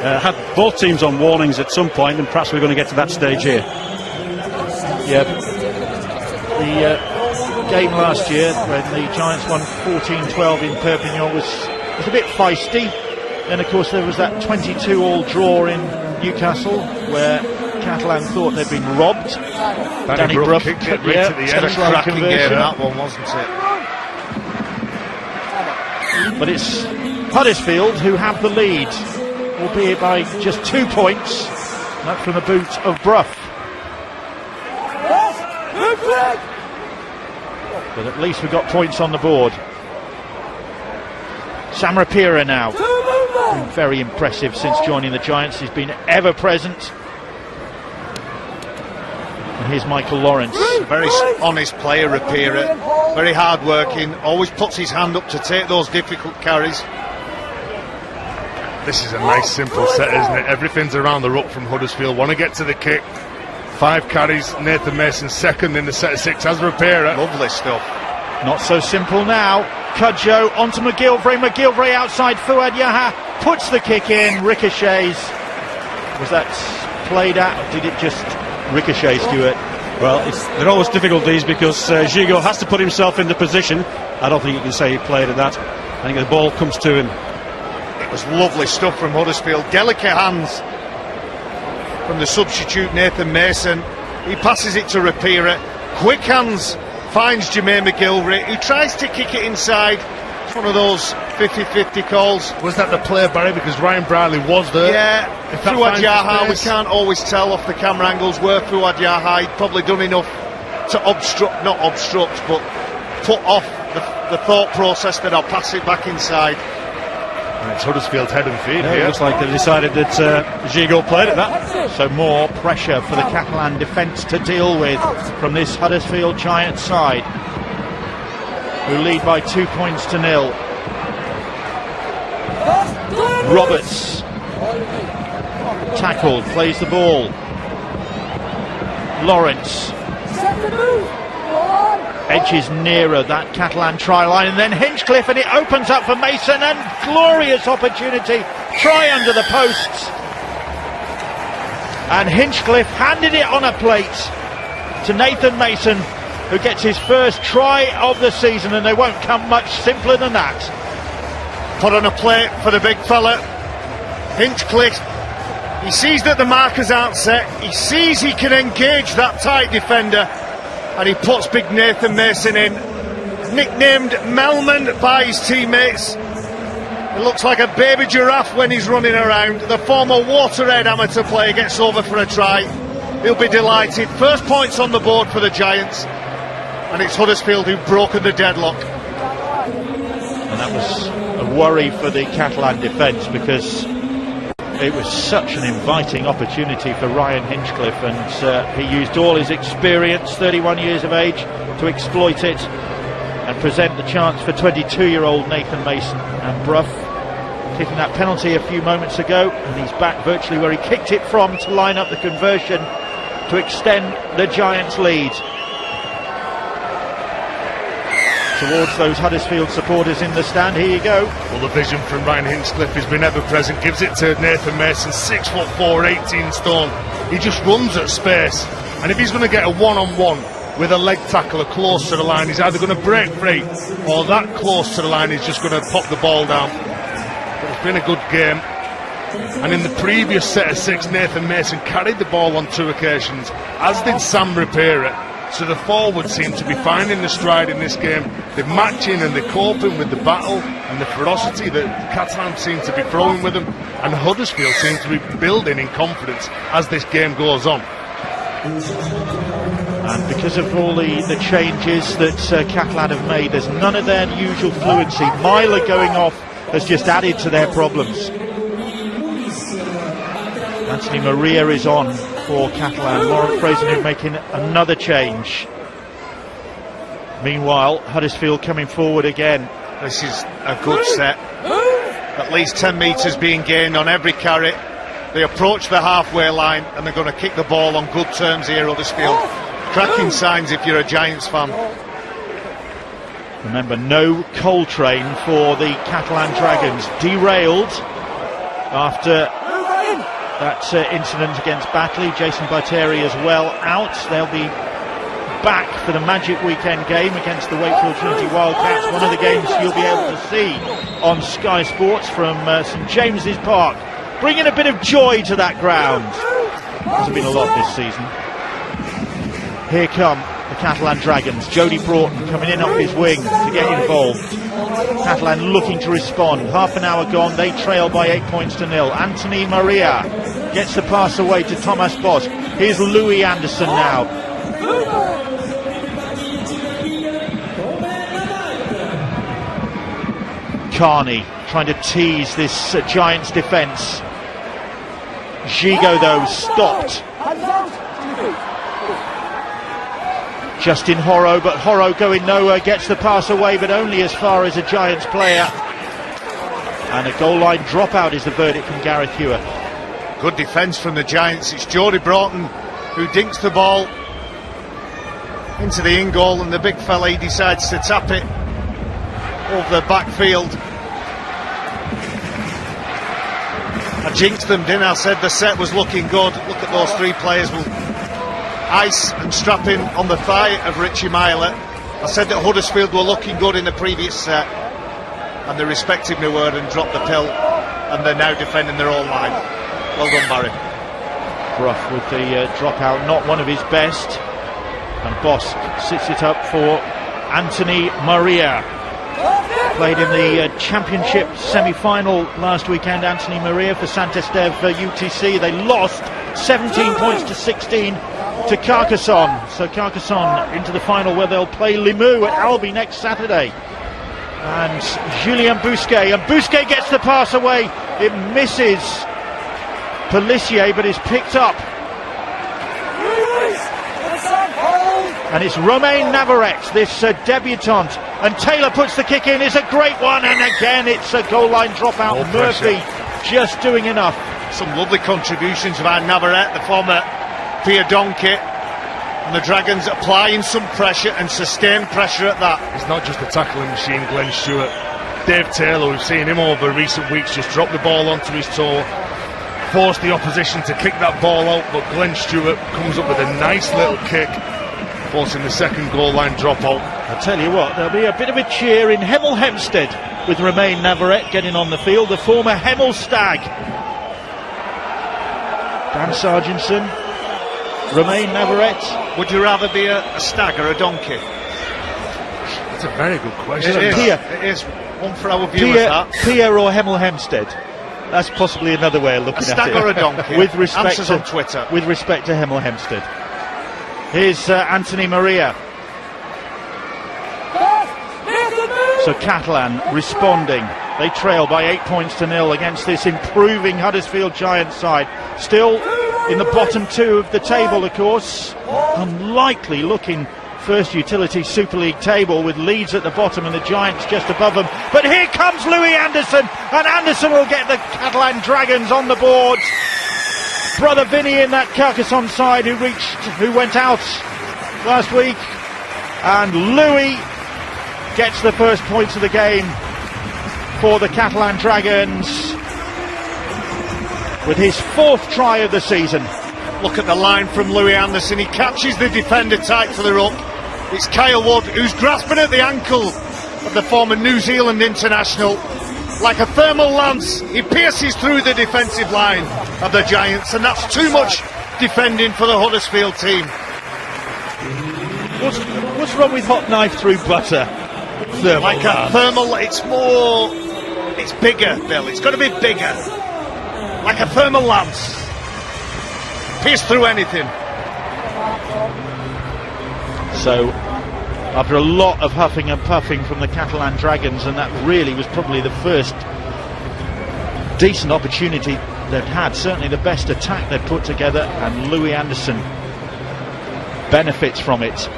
had both teams on warnings at some point, and perhaps we're going to get to that stage here. Yeah. The game last year when the Giants won 14-12 in Perpignan was a bit feisty. Then of course there was that 22-all draw in Newcastle where Catalan thought they'd been robbed. Danny Brough kicked it right to the end. A cracking game that one, wasn't it? But it's Huddersfield who have the lead, albeit by just 2 points. That from the boot of Brough. But at least we've got points on the board. Sam Rapira now. Been very impressive since joining the Giants. He's been ever present. And here's Michael Lawrence. A very honest player, Rapira. Very hard working. Always puts his hand up to take those difficult carries. This is a nice simple set, isn't it? Everything's around the ruck from Huddersfield. Want to get to the kick. 5 carries, Nathan Mason second in the set of 6 as Rapira. Lovely stuff. Not so simple now. Cudjoe onto McGilvray. McGilvray outside Fuad Yaha. Puts the kick in. Ricochets. Was that played at, or did it just ricochet, Stuart? Well, there are always difficulties because Gigot has to put himself in the position. I don't think you can say he played at that. I think the ball comes to him. It was lovely stuff from Huddersfield. Delicate hands from the substitute Nathan Mason. He passes it to Rapira. Quick hands finds Jermaine McGilvray, who tries to kick it inside. It's one of those 50-50 calls. Was that the play, Barry? Because Ryan Bradley was there. Yeah, Fuad Yaha, we can't always tell off the camera angles where Fuad Yaha, he'd probably done enough to not obstruct, but put off the thought process that I'll pass it back inside. And it's Huddersfield's head and feet Yeah, here. it looks like they've decided that Gigot played at that. So more pressure for the Catalan defence to deal with from this Huddersfield Giants side, who lead by 2 points to 0. Roberts tackled, plays the ball. Lawrence edges nearer that Catalan try line, and then Hinchcliffe, and it opens up for Mason, and glorious opportunity, try under the posts, and Hinchcliffe handed it on a plate to Nathan Mason, who gets his first try of the season, and they won't come much simpler than that. Put on a plate for the big fella. Hinchcliffe, he sees that the markers aren't set, he sees he can engage that tight defender, and he puts big Nathan Mason in. Nicknamed Melman by his teammates. It looks like a baby giraffe when he's running around. The former Waterhead amateur player gets over for a try. He'll be delighted. First points on the board for the Giants, and it's Huddersfield who've broken the deadlock. And that was a worry for the Catalan defence, because it was such an inviting opportunity for Ryan Hinchcliffe, and he used all his experience, 31 years of age, to exploit it and present the chance for 22-year-old Nathan Mason. And Brough kicking that penalty a few moments ago, and he's back virtually where he kicked it from to line up the conversion to extend the Giants' lead. Towards those Huddersfield supporters in the stand, here you go. Well, the vision from Ryan Hinchcliffe has been ever present. Gives it to Nathan Mason, 6'4", 18 stone. He just runs at space, and if he's going to get a one-on-one with a leg tackler close to the line, he's either going to break free, or that close to the line is just going to pop the ball down. But it's been a good game, and in the previous set of 6, Nathan Mason carried the ball on 2 occasions, as did Sam Rapira. So the forwards seem to be finding the stride in this game. They're matching and they're coping with the battle and the ferocity that Catalan seem to be throwing with them, and Huddersfield seem to be building in confidence as this game goes on. And because of all the changes that Catalan have made, there's none of their usual fluency. Myler going off has just added to their problems. Anthony Maria is on for Catalan. Laurent Fraser making another change. Meanwhile, Huddersfield coming forward again. This is a good set. At least 10 metres being gained on every carry. They approach the halfway line, and they're going to kick the ball on good terms here, Huddersfield. Cracking signs if you're a Giants fan. Remember, no Coltrane for the Catalan Dragons. Derailed after that incident against Batley. Jason Barteri as well out. They'll be back for the Magic Weekend game against the Wakefield Trinity Wildcats. One of the games you'll be able to see on Sky Sports from St James's Park, bringing a bit of joy to that ground. There's been a lot this season. Here come the Catalan Dragons. Jody Broughton coming in off his wing to get involved. Catalan looking to respond. Half an hour gone, they trail by 8 points to 0. Anthony Maria gets the pass away to Thomas Bosch. Here's Louis Anderson now. Carney trying to tease this Giants defence. Gigot though stopped. Justin Horro, but Horro going nowhere, gets the pass away, but only as far as a Giants player. And a goal line dropout is the verdict from Gareth Hewer. Good defence from the Giants. It's Jody Broughton who dinks the ball into the in goal, and the big fella, he decides to tap it over the backfield. I jinxed them, didn't I? Said the set was looking good. Look at those 3 players. Ice and strapping on the thigh of Richie Myler. I said that Huddersfield were looking good in the previous set, and they respected my word and dropped the pill, and they're now defending their own line. Well done, Barry. Brough with the dropout, not one of his best, and Bosch sits it up for Anthony Maria. Played in the Championship semi-final last weekend, Anthony Maria for Saint-Estève UTC. They lost 17 points to 16 to Carcassonne. So Carcassonne into the final, where they'll play Limoux at Albi next Saturday. And Julien Bousquet, and Bousquet gets the pass away. It misses Pelissier, but is picked up. And it's Romain Navarrete, this debutant, and Taylor puts the kick in. It's a great one, and again it's a goal line dropout. Murphy just doing enough. Some lovely contributions by Navarrete, the former Pierre Donkey, and the Dragons applying some pressure and sustained pressure at that. It's not just a tackling machine, Glenn Stewart. Dave Taylor, we've seen him over recent weeks just drop the ball onto his toe, force the opposition to kick that ball out, but Glenn Stewart comes up with a nice little kick, forcing the second goal line dropout. I'll tell you what, there'll be a bit of a cheer in Hemel Hempstead with Romain Navarrete getting on the field, the former Hemel Stag. Dan Sargentson, Romain Navarrete. Would you rather be a stag or a donkey? That's a very good question. It is one for our viewers. Pierre or Hemel Hempstead? That's possibly another way of looking A stag at it. or a donkey? With respect Answers to, on Twitter. With respect to Hemel Hempstead. Here's Anthony Maria. So Catalan responding. They trail by 8 points to 0 against this improving Huddersfield Giants side. Still in the bottom two of the table, of course. Unlikely looking first utility Super League table with Leeds at the bottom and the Giants just above them. But here comes Louis Anderson, and Anderson will get the Catalan Dragons on the board. Brother Vinny in that Carcassonne side who went out last week, and Louis gets the first points of the game for the Catalan Dragons with his fourth try of the season. Look at the line from Louis Anderson. He catches the defender tight to the ruck. It's Kyle Wood who's grasping at the ankle of the former New Zealand international. Like a thermal lance, he pierces through the defensive line of the Giants, and that's too much defending for the Huddersfield team. What's wrong with hot knife through butter? Thermal Like lance. a thermal, it's bigger, Bill. It's got to be bigger. Like a thermal lance. Pierce through anything. So, after a lot of huffing and puffing from the Catalan Dragons, and that really was probably the first decent opportunity they'd had, certainly the best attack they'd put together, and Louis Anderson benefits from it.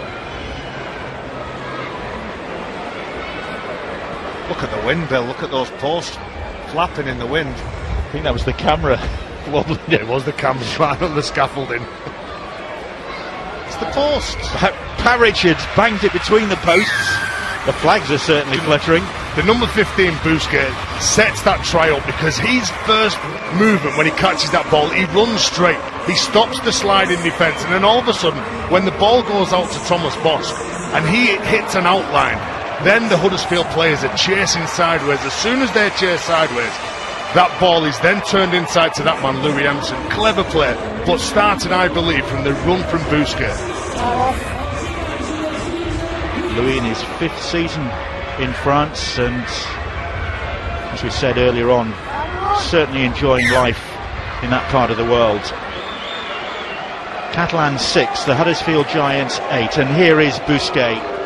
Look at the wind, Bill. Look at those posts flapping in the wind. I think that was the camera wobbling. Yeah, it was the cameras right on the scaffolding. It's the post. Pat Richards banged it between the posts. The flags are certainly fluttering. The number 15 Busquets sets that try up because his first movement when he catches that ball, he runs straight. He stops the slide in defence, and then all of a sudden, when the ball goes out to Thomas Bosk and he hits an outline, then the Huddersfield players are chasing sideways. As soon as they chase sideways, that ball is then turned inside to that man, Louis Anderson. Clever play, but started, I believe, from the run from Busquets. Louis in his fifth season in France, and as we said earlier on, certainly enjoying life in that part of the world. Catalan 6, the Huddersfield Giants 8, and here is Busquets.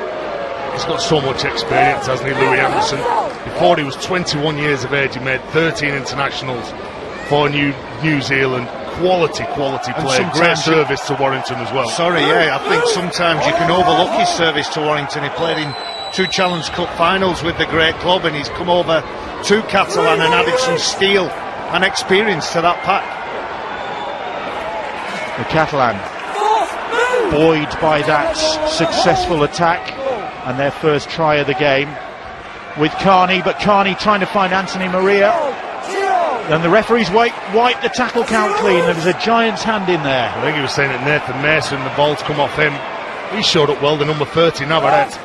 He's got so much experience, hasn't he, Louis Anderson? Before he was 21 years of age, he made 13 internationals for New Zealand. Quality player. Great service to Warrington as well. I think sometimes you can overlook his service to Warrington. He played in 2 Challenge Cup finals with the great club, and he's come over to Catalan and added some steel and experience to that pack. The Catalan buoyed by that successful attack and their first try of the game with Carney, but Carney trying to find Anthony Maria, and the referees wipe the tackle count clean. There was a Giants hand in there. I think he was saying that Nathan Mason, the ball's come off him. He showed up well, the number 30 Navarrete,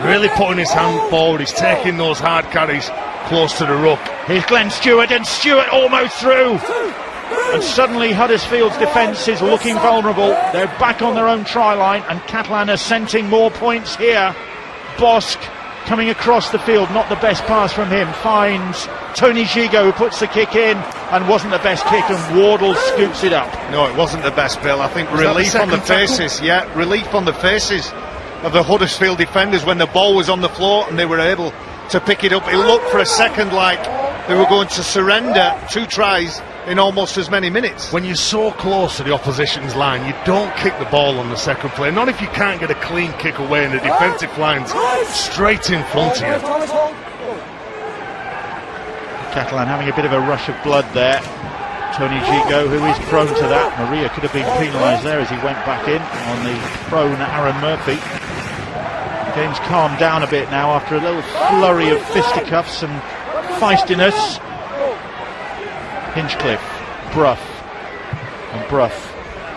really putting his hand forward. He's taking those hard carries close to the ruck. Here's Glenn Stewart, and Stewart almost through, and suddenly Huddersfield's defence is looking vulnerable. They're back on their own try line, and Catalan are scenting more points here. Bosk coming across the field, not the best pass from him, finds Tony Gigot, who puts the kick in, and wasn't the best kick, and Wardle scoops it up. No, it wasn't the best, Bill. I think relief on the faces. Yeah, relief on the faces of the Huddersfield defenders when the ball was on the floor and they were able to pick it up. It looked for a second like they were going to surrender 2 tries in almost as many minutes. When you're so close to the opposition's line, you don't kick the ball on the second play. Not if you can't get a clean kick away and the defensive line's straight in front of you. Catalan having a bit of a rush of blood there. Tony Gigot, who is prone to that. Maria could have been penalised there as he went back in on the prone Aaron Murphy. The game's calmed down a bit now after a little flurry of fisticuffs and feistiness. Hinchcliffe, Brough, and Brough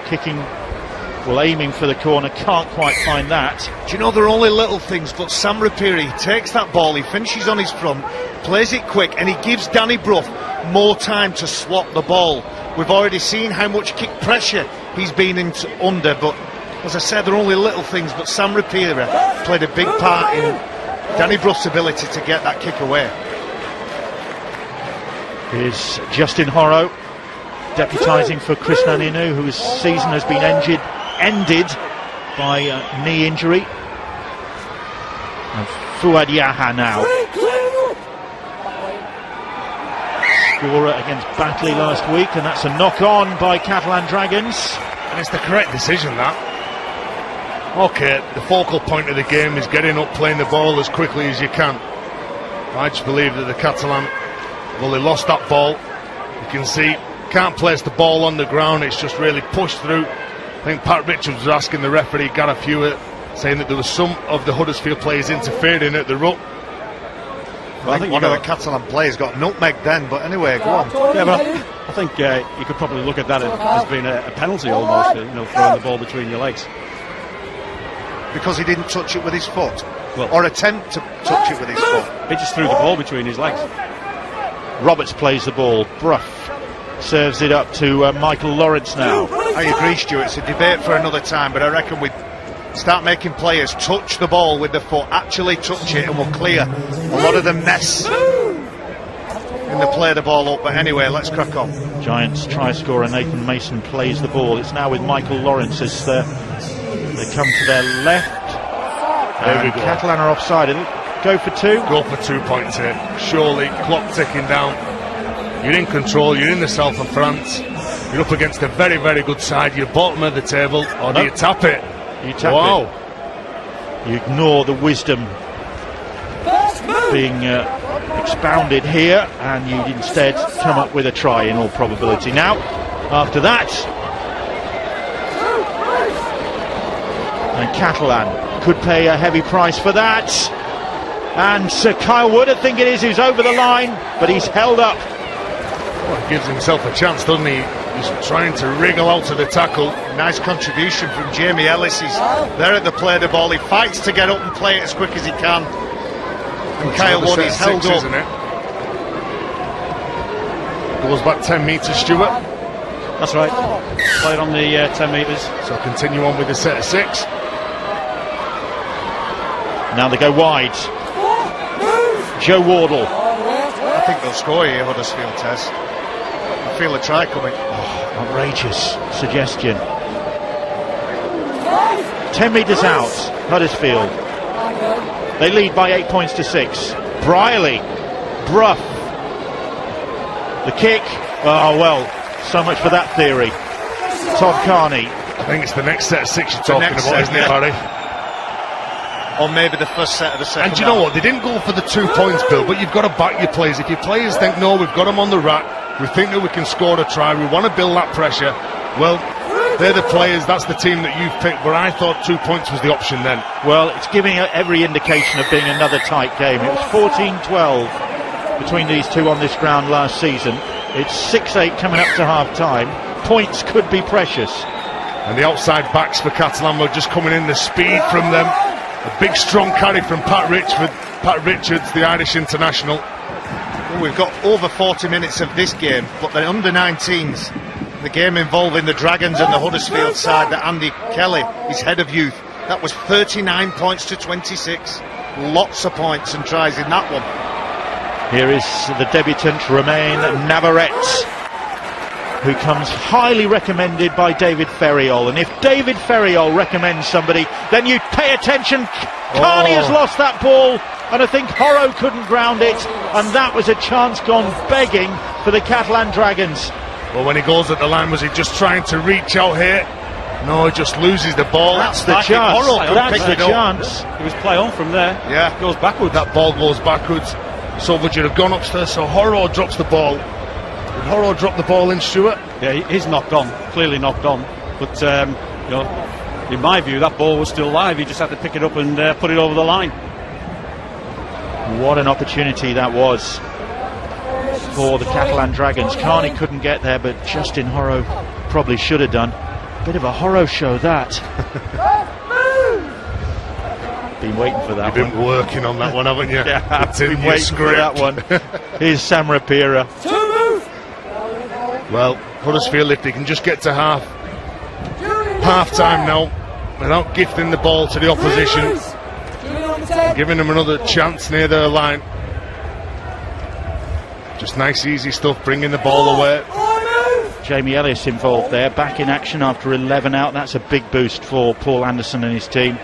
kicking, well, aiming for the corner, can't quite find that. Do you know, they're only little things, but Sam Rapiri takes that ball, he finishes on his front, plays it quick, and he gives Danny Brough more time to swap the ball. We've already seen how much kick pressure he's been under, but as I said, they're only little things, but Sam Rapiri played a big part in Danny Brough's ability to get that kick away. Here's Justin Horro deputising for Chris Naninu, whose season has been ended by a knee injury. And Fuad Yaha now. Scorer against Batley last week, and that's a knock-on by Catalan Dragons. And it's the correct decision, that. Okay, the focal point of the game is getting up, playing the ball as quickly as you can. I just believe that the Catalan, well, they lost that ball. You can see, can't place the ball on the ground, it's just really pushed through. I think Pat Richards was asking the referee, Gareth Hewitt, saying that there was some of the Huddersfield players interfering at the ruck. Well, I think one of the Catalan players got nutmegged then, but anyway, go on. Yeah, but I think you could probably look at that as being a penalty almost, throwing the ball between your legs. Because he didn't touch it with his foot, well, or attempt to touch it with his foot. He just threw the ball between his legs. Roberts plays the ball. Brough serves it up to Michael Lawrence now. I agree, Stuart, it's a debate for another time, but I reckon we start making players touch the ball with the foot, actually touch it, and we'll clear a lot of the mess in the play the ball up. But anyway, let's crack on. Giants try scorer Nathan Mason plays the ball. It's now with Michael Lawrence as they come to their left. There we go. Catalan are offside. Go for two. Go for 2 points here. Surely, clock ticking down. You're in control, you're in the south of France. You're up against a very, very good side. You're bottom of the table, or do you tap it? You tap it. You ignore the wisdom being expounded here, and you instead come up with a try in all probability. Now, after that, and Catalan could pay a heavy price for that. And Sir Kyle Wood, I think it is, who's over the line, but he's held up. Well, he gives himself a chance, doesn't he? He's trying to wriggle out of the tackle. Nice contribution from Jamie Ellis. He's there at the play the ball. He fights to get up and play it as quick as he can. And Kyle Wood is held up. Isn't it? Goes back 10 metres, Stuart. That's right. Played on the 10 metres. So continue on with the set of 6. Now they go wide. Joe Wardle. I think they'll score here, Huddersfield, Tez. I feel a try coming. Outrageous suggestion. 10 metres out, Huddersfield. They lead by 8 points to 6. Briley, Brough. The kick. Oh well, so much for that theory. Todd Carney. I think it's the next set of 6 you're talking about, isn't it, Barry? Or maybe the first set of the second. And do you know what? They didn't go for the 2 points, Bill, but you've got to back your players. If your players think, no, we've got them on the rack, we think that we can score a try, we want to build that pressure, well, they're the players, that's the team that you've picked. But I thought 2 points was the option then. Well, it's giving every indication of being another tight game. It was 14-12 between these two on this ground last season. It's 6-8 coming up to half-time. Points could be precious. And the outside backs for Catalan were just coming in, the speed from them. A big strong carry from Pat Richards, the Irish international. Well, we've got over 40 minutes of this game, but the under-19s, the game involving the Dragons and the Huddersfield side that Andy Kelly is head of youth, that was 39 points to 26. Lots of points and tries in that one. Here is the debutant Romain Navarrete, who comes highly recommended by David Ferriol. And if David Ferriol recommends somebody, then you pay attention. Carney has lost that ball, and I think Horro couldn't ground it, and that was a chance gone begging for the Catalan Dragons. Well, when he goes at the line, was he just trying to reach out here? No, he just loses the ball. That's the chance. That's the chance. It was play on from there. Yeah, goes backwards. That ball goes backwards. Soldier have gone upstairs, so Horro drops the ball. Did Horro drop the ball in, Stuart? Yeah, he's knocked on, clearly knocked on. But, in my view, that ball was still live. He just had to pick it up and put it over the line. What an opportunity that was for the Catalan Dragons. Carney couldn't get there, but Justin Horro probably should have done. Bit of a Horro show, that. Been waiting for that. You've been working on that one, haven't you? Yeah, it's in been your waiting script. for that one. Here's Sam Rapira. Well, Huddersfield, if they can just get to half time now, without gifting the ball to the opposition, giving them another chance near their line. Just nice, easy stuff, bringing the ball away. Jamie Ellis involved there, back in action after 11 out. That's a big boost for Paul Anderson and his team.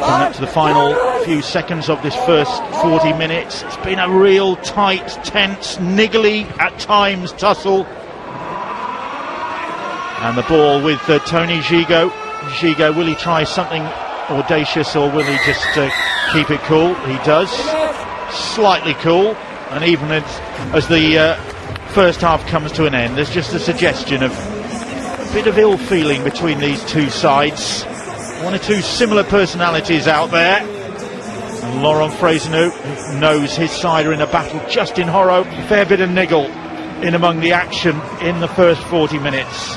Coming up to the final few seconds of this first 40 minutes. It's been a real tight, tense, niggly at times tussle. And the ball with Tony Gigot. Gigot, will he try something audacious or will he just keep it cool? He does. Slightly cool. And even as the first half comes to an end, there's just a suggestion of a bit of ill feeling between these two sides. One or two similar personalities out there. And Laurent Fraisenou knows his side are in a battle. Justin Horro, a fair bit of niggle in among the action in the first 40 minutes.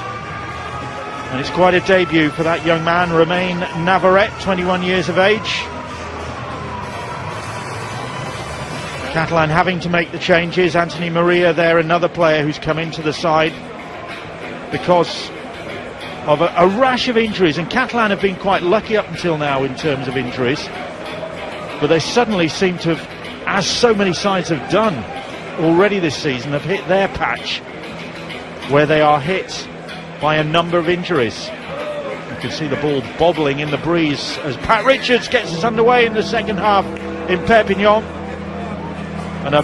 And it's quite a debut for that young man, Romain Navarrete, 21 years of age. Catalan having to make the changes. Anthony Maria there, another player who's come into the side because of a rash of injuries, and Catalan have been quite lucky up until now in terms of injuries, but they suddenly seem to have, as so many sides have done already this season, have hit their patch where they are hit by a number of injuries. You can see the ball bobbling in the breeze as Pat Richards gets us underway in the second half in Perpignan. And a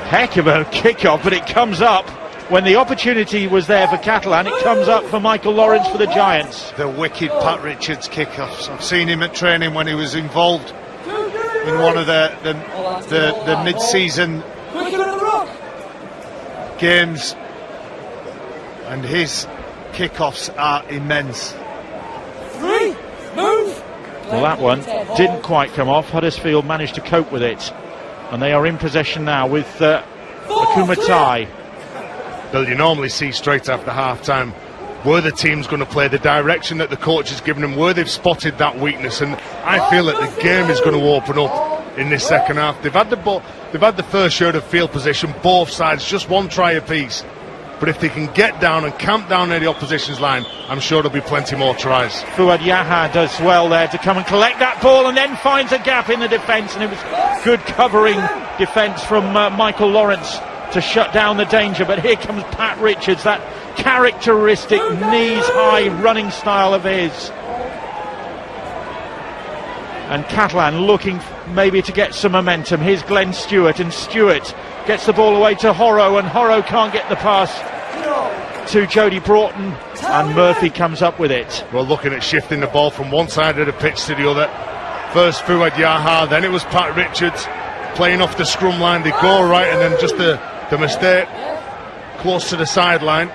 heck of a kick-off, but it comes up when the opportunity was there for Catalan. It comes up for Michael Lawrence for the Giants. The wicked Pat Richards kick-offs. I've seen him at training when he was involved in one of the mid-season games, and his kick-offs are immense. Well, that one didn't quite come off. Huddersfield managed to cope with it, and they are in possession now with Akumatai. Bill, you normally see straight after half-time where the team's going to play, the direction that the coach has given them, where they've spotted that weakness, and I feel that the game is going to open up in this second half. They've had the first share of field position, both sides, just one try apiece. But if they can get down and camp down near the opposition's line, I'm sure there'll be plenty more tries. Fouad Yaha does well there to come and collect that ball and then finds a gap in the defence, and it was good covering defence from Michael Lawrence to shut down the danger. But here comes Pat Richards, that characteristic knees-high running style of his. And Catalan looking maybe to get some momentum. Here's Glenn Stewart, and Stewart gets the ball away to Horro, and Horro can't get the pass to Jody Broughton, and Murphy comes up with it. Well, looking at shifting the ball from one side of the pitch to the other. First Fouad Yaha, then it was Pat Richards playing off the scrum line. They go right, and then just the mistake close to the sideline.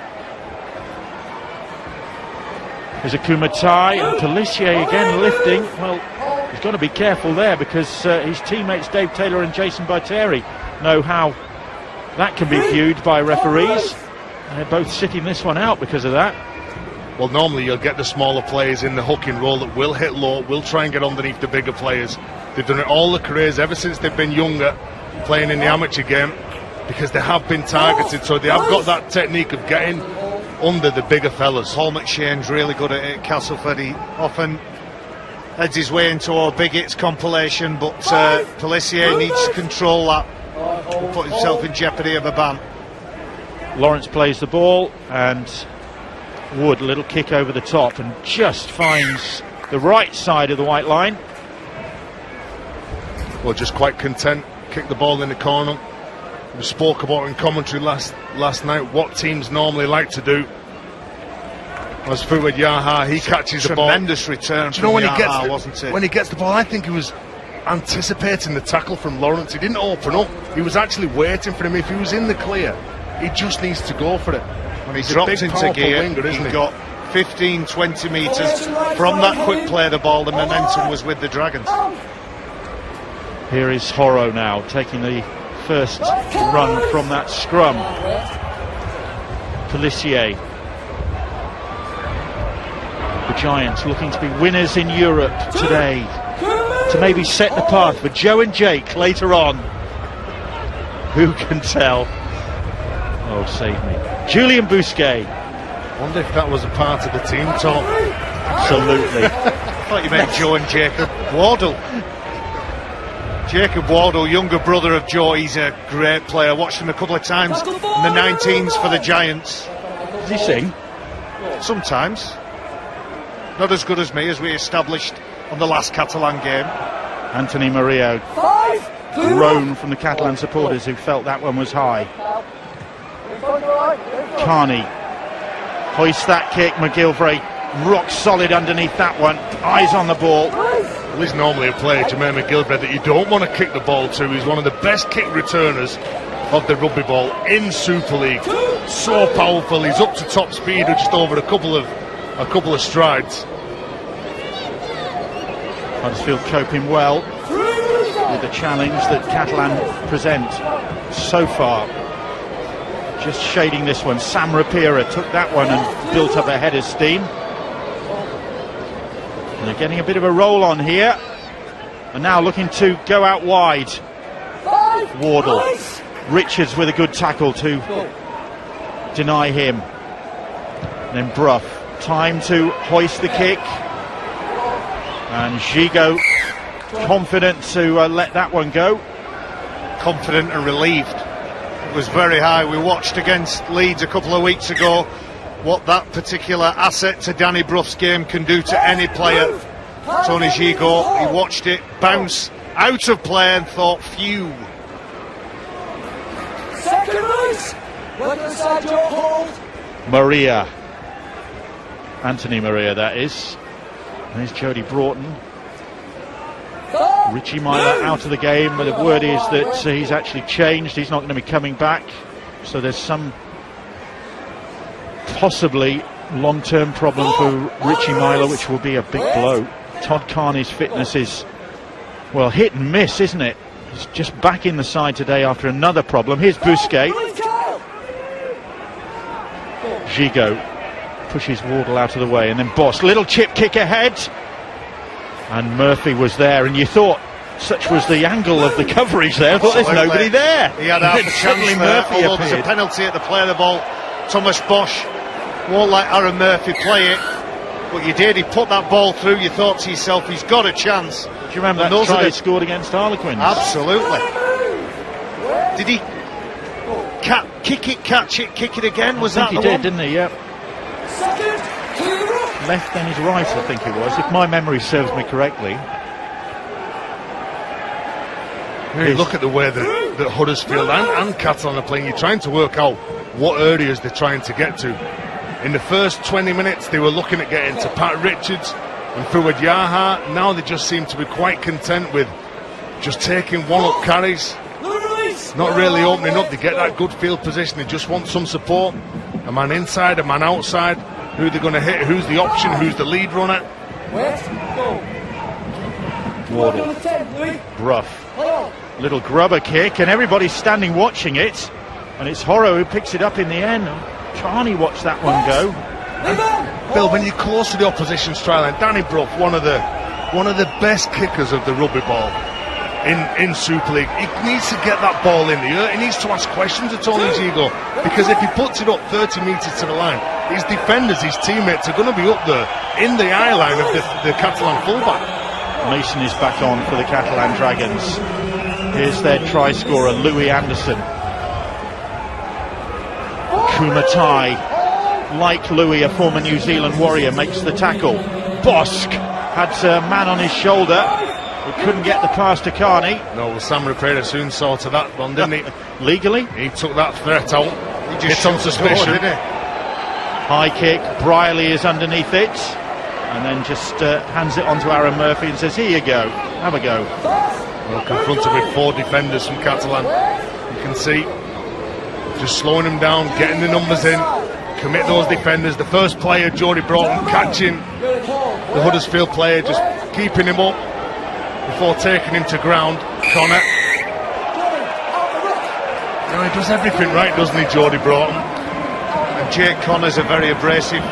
There's a Kumatai, and Pelissier again lifting. Well, he's got to be careful there because his teammates Dave Taylor and Jason Barteri know how that can be viewed by referees. They're both sitting this one out because of that. Well, normally you'll get the smaller players in the hooking role that will hit low, will try and get underneath the bigger players. They've done it all their careers, ever since they've been younger, playing in the amateur game, because they have been targeted, so they have got that technique of getting under the bigger fellas. Paul McShane's really good at it. Castleford, he often heads his way into our Big Hits compilation, but Pelissier needs to control that and put himself in jeopardy of a ban. Lawrence plays the ball, and Wood, a little kick over the top, and just finds the right side of the white line. Well, just quite content, kick the ball in the corner. We spoke about in commentary last night what teams normally like to do. As Fouad Yaha, he catches the ball. Tremendous return. Do you know when Yaha, wasn't it? When he gets the ball, I think he was anticipating the tackle from Lawrence. He didn't open up. He was actually waiting for him. If he was in the clear, he just needs to go for it. When he dropped into gear, he got 15-20 metres from that quick play the ball. The momentum was with the Dragons. Here is Horro now taking the first run from that scrum. Pelissier. The Giants looking to be winners in Europe today, to maybe set the path for Joe and Jake later on. Who can tell? Oh, save me. Julien Bousquet. Wonder if that was a part of the team talk. Absolutely. I thought you meant Joe and Jacob Wardle. Jacob Wardle, younger brother of Joe, he's a great player. Watched him a couple of times in the 19s for the Giants. Does he sing? Sometimes. Not as good as me, as we established on the last Catalan game. Anthony Maria, groan from the Catalan supporters who felt that one was high. Carney hoists that kick. McGilvray rock solid underneath that one. Eyes on the ball. Well, he's normally a player, Jermaine McGilvray, that you don't want to kick the ball to. He's one of the best kick returners of the rugby ball in Super League. So powerful. He's up to top speed of just over a couple of strides. Huddersfield coping well with the challenge that Catalan present so far. Just shading this one. Sam Rapira took that one and built up a head of steam. And they're getting a bit of a roll on here. And now looking to go out wide. Wardle. Richards with a good tackle to deny him. And then Brough. Time to hoist the kick. And Gigot confident to let that one go. Confident and relieved. It was very high. We watched against Leeds a couple of weeks ago what that particular asset to Danny Brough's game can do to any player. Tony Gigot, he watched it bounce out of play and thought, phew. Second race, what side you hold? Maria. Anthony Maria, that is. There's Jody Broughton. Richie Myler out of the game, but the word is that he's actually changed. He's not going to be coming back. So there's some possibly long-term problem for Richie Myler, which will be a big blow. Todd Carney's fitness is, well, hit and miss, isn't it? He's just back in the side today after another problem. Here's Bousquet. Gigot pushes Wardle out of the way, and then Boss. Little chip kick ahead. And Murphy was there, and you thought, such was the angle of the coverage there, I thought there's nobody there. He had half a chance there, Murphy although there's a penalty at the play of the ball. Thomas Bosch won't let Aaron Murphy play it, but you did, he put that ball through. You thought to yourself, he's got a chance. Do you remember that try he scored against Harlequins? Absolutely. Did he kick it, catch it, kick it again? Was that the one? He did, didn't he? Yep. Left then his right, I think it was, if my memory serves me correctly. Hey, look at the way that Huddersfield and Catalan are playing. You're trying to work out what areas they're trying to get to. In the first 20 minutes, they were looking at getting to Pat Richards and Fuad Yaha. Now they just seem to be quite content with just taking one-up carries. Not really opening up. They get that good field position. They just want some support. A man inside, a man outside. Who they're going to hit, who's the option, who's the lead runner. Wardle, Brough, little grubber kick, and everybody's standing watching it, and it's Horrow who picks it up in the end. Carney watched that one go. And Bill, when you're close to the opposition's try line, Danny Brough, one of the best kickers of the rugby ball in Super League. He needs to get that ball in the air. He needs to ask questions of Tony Gigot, because if he puts it up 30 metres to the line, his defenders, his teammates are going to be up there in the eye line of the Catalan fullback. Mason is back on for the Catalan Dragons. Here's their try scorer, Louis Anderson. Kumatai, like Louis, a former New Zealand warrior, makes the tackle. Bosk had a man on his shoulder, but couldn't get the pass to Carney. No, well, Sam Rapira soon saw to that one, didn't he? Legally? He took that threat out. He just hit on suspicion. Didn't he? High kick, Briley is underneath it, and then just hands it on to Aaron Murphy and says, here you go, have a go. Well, confronted with 4 defenders from Catalan. You can see, just slowing them down, getting the numbers in, commit those defenders. The first player, Jody Broughton, catching the Huddersfield player, just keeping him up before taking him to ground. Connor. You know, he does everything right, doesn't he, Jody Broughton? And Jake Connor's a very abrasive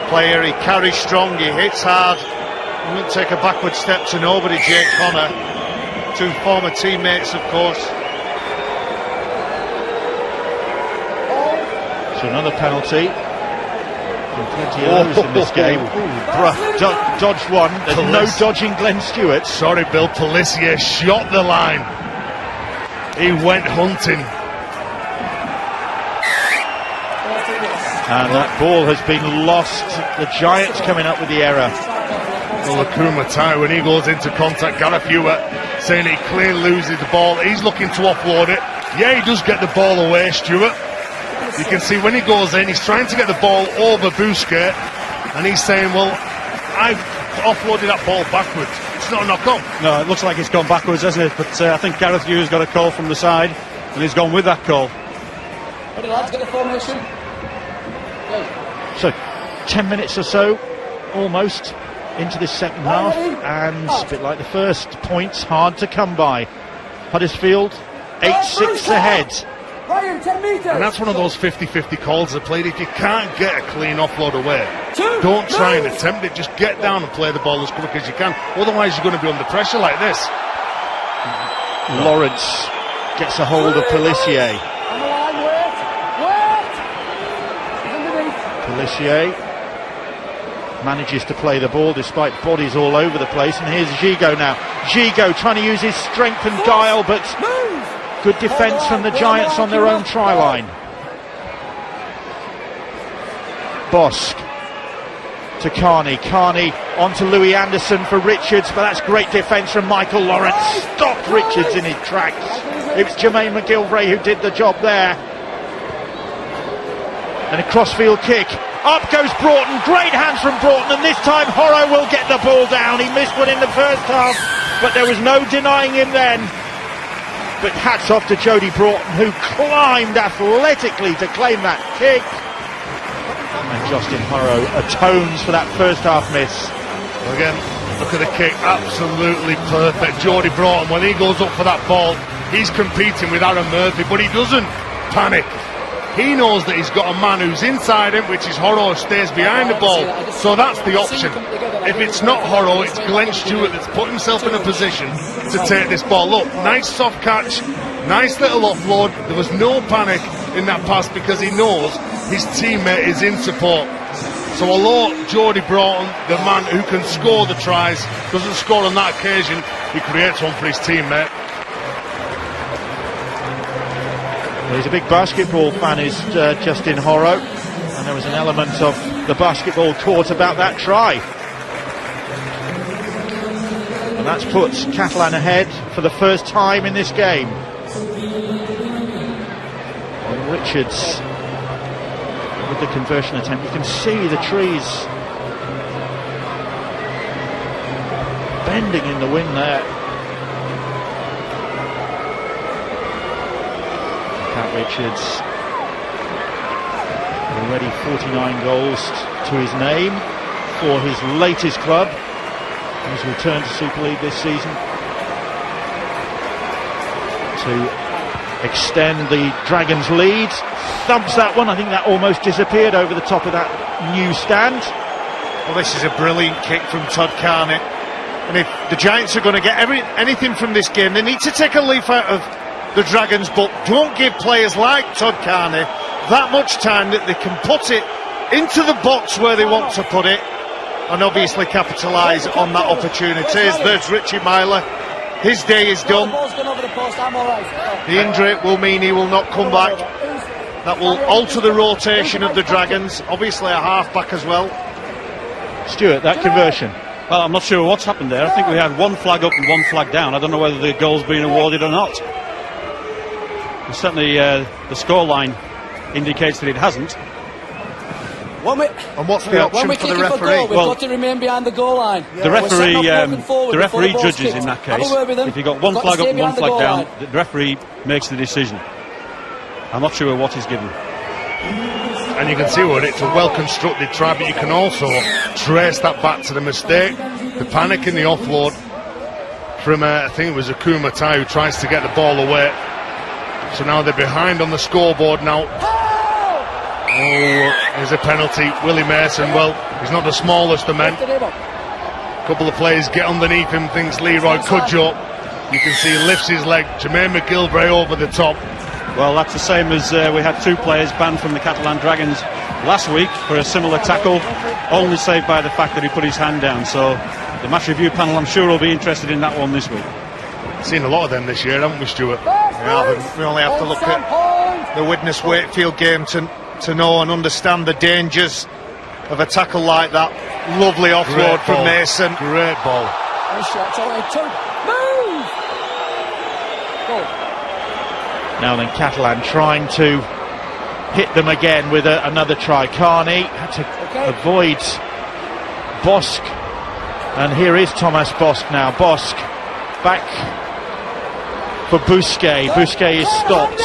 player. He carries strong, he hits hard. He won't take a backward step to nobody, Jake Connor. 2 former teammates, of course. So another penalty. Plenty of those in this game. Dodged one. There's no dodging Glenn Stewart. Sorry, Bill. Pelissier shot the line. He went hunting. And that ball has been lost. The Giants coming up with the error. Well, Akuma Tai, when he goes into contact, Gareth Hewitt saying he clearly loses the ball. He's looking to offload it. Yeah, he does get the ball away, Stewart. You can see when he goes in, he's trying to get the ball over Bousquet, and he's saying, well, I've offloaded that ball backwards. It's not a knock-on. No, it looks like it's gone backwards, hasn't it? But I think Gareth Hughes got a call from the side, and he's gone with that call. Ready, lads, get the formation. So, 10 minutes or so, almost, into this second half, and a bit like the first, points hard to come by. Huddersfield, 8-6 ahead. Ryan, 10 metres. And that's one of those 50-50 calls that are played. If you can't get a clean offload away, don't try and attempt it. Just get down and play the ball as quick as you can. Otherwise, you're going to be under pressure like this. Lawrence gets a hold of Pelissier. On the line, wait. He's underneath. Pelissier manages to play the ball despite bodies all over the place, and here's Gigot now. Gigot trying to use his strength and guile, but good defence from the Giants on their own try line. Bosque to Carney. Carney onto Louis Anderson for Richards, but that's great defence from Michael Lawrence. Stopped Richards in his tracks. It was Jermaine McGilvray who did the job there. And a crossfield kick. Up goes Broughton. Great hands from Broughton, and this time Horrow will get the ball down. He missed one in the first half, but there was no denying him then. But hats off to Jody Broughton, who climbed athletically to claim that kick. And Justin Horrow atones for that first half miss. Again, look at the kick, absolutely perfect. Jody Broughton, when he goes up for that ball, he's competing with Aaron Murphy, but he doesn't panic. He knows that he's got a man who's inside him, which is Horrow, stays behind the ball. So that's the option. If it's not Horrow, it's Glenn Stewart that's put himself in a position to take this ball. Look, nice soft catch, nice little offload. There was no panic in that pass because he knows his teammate is in support. So although Jody Broughton, the man who can score the tries, doesn't score on that occasion, he creates one for his teammate. Well, he's a big basketball fan, is Justin Horrow, and there was an element of the basketball court about that try. And that's put Catalan ahead for the first time in this game. And Richards with the conversion attempt. You can see the trees bending in the wind there. Pat Richards, already 49 goals to his name for his latest club. He's returned to Super League this season to extend the Dragons' lead. Thumps that one. I think that almost disappeared over the top of that new stand. Well, this is a brilliant kick from Todd Carney, and if the Giants are going to get anything from this game, they need to take a leaf out of the Dragons' book. Don't give players like Todd Carney that much time that they can put it into the box where they want to put it, and obviously capitalise on that opportunity. There's Richie Myler. His day is done. The injury will mean he will not come back. That will alter the rotation of the Dragons. Obviously a half-back as well. Stuart, that conversion. Well, I'm not sure what's happened there. I think we had one flag up and one flag down. I don't know whether the goal's been awarded or not. Certainly the scoreline indicates that it hasn't. And what's the option for the referee? We've got to remain behind the goal line. The referee judges in that case. If you've got one flag up and one flag down, the referee makes the decision. I'm not sure what he's given. And you can see what it's a well-constructed try, but you can also trace that back to the mistake, the panic in the offload from, I think it was Akuma Tai, who tries to get the ball away. So now they're behind on the scoreboard now. Oh, there's a penalty. Willie Mason, well, he's not the smallest of men. A couple of players get underneath him, thinks Leroy Cudjoe. You can see he lifts his leg. Jermaine McGilvray over the top. Well, that's the same as we had 2 players banned from the Catalan Dragons last week for a similar tackle, only saved by the fact that he put his hand down. So the match review panel, I'm sure, will be interested in that one this week. Seen a lot of them this year, haven't we, Stuart? Yeah, we only have to look at the Widnes Wakefield game to know and understand the dangers of a tackle like that. Lovely offload from Mason. Great ball. Move! Go. Now then, Catalan trying to hit them again with another try. Carney had to avoid Bosk, and here is Thomas Bosk now. Bosk back for Bousquet. Bousquet is stopped.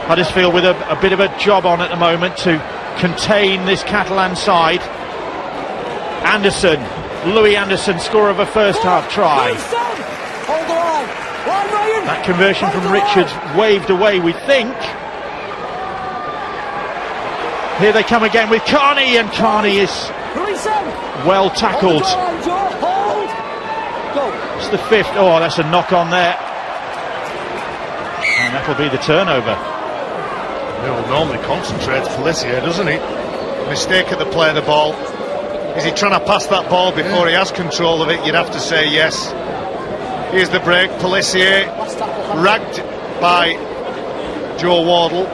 Huddersfield with a bit of a job on at the moment to contain this Catalan side. Anderson, Louis Anderson, scorer of a first half try. Hold the line. That conversion from Richards waved away, we think. Here they come again with Carney, and Carney is well tackled. It's the 5th. Oh, that's a knock on there. And that'll be the turnover. He'll normally concentrate Pelissier, doesn't he? Mistake at the play of the ball. Is he trying to pass that ball before he has control of it? You'd have to say yes. Here's the break. Pelissier ragged by Joe Wardle.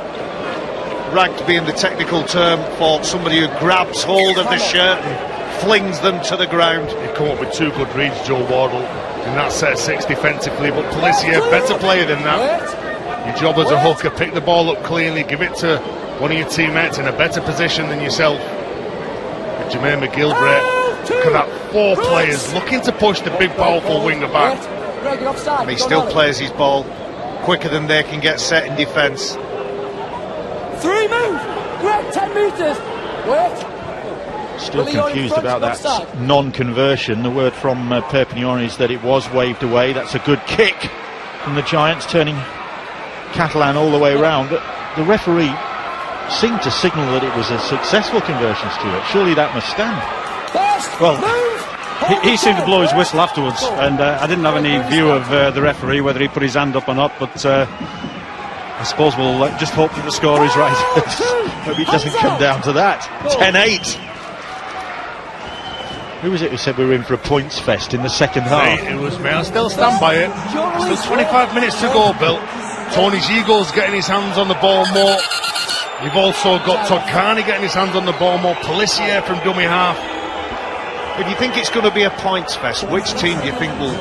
Ragged being the technical term for somebody who grabs hold of the shirt and flings them to the ground. He come up with 2 good reads, Joe Wardle, in that set of 6 defensively, but Pelissier, better player than that. Your job as a hooker, pick the ball up cleanly, give it to one of your teammates in a better position than yourself. With Jermaine McGilvray, look at that, 4 players looking to push the big powerful winger back. And he still plays his ball quicker than they can get set in defence. 3 moves. Great, 10 metres. Wait. Still confused about that non-conversion. The word from Perpignan is that it was waved away. That's a good kick from the Giants, turning Catalan all the way around. But the referee seemed to signal that it was a successful conversion, Stuart. Surely that must stand. Well, he seemed to blow his whistle afterwards, and I didn't have any view of the referee, whether he put his hand up or not, but I suppose we'll just hope that the score is right. Maybe it doesn't come down to that. 10-8. Who was it who said we were in for a points fest in the second half? It was me. I'll still stand by it. Still 25 minutes to go, Bill. Tony Gigo's getting his hands on the ball more. You've also got Todd Carney getting his hands on the ball more. Pelissier from dummy half. If you think it's going to be a points fest, which team do you think will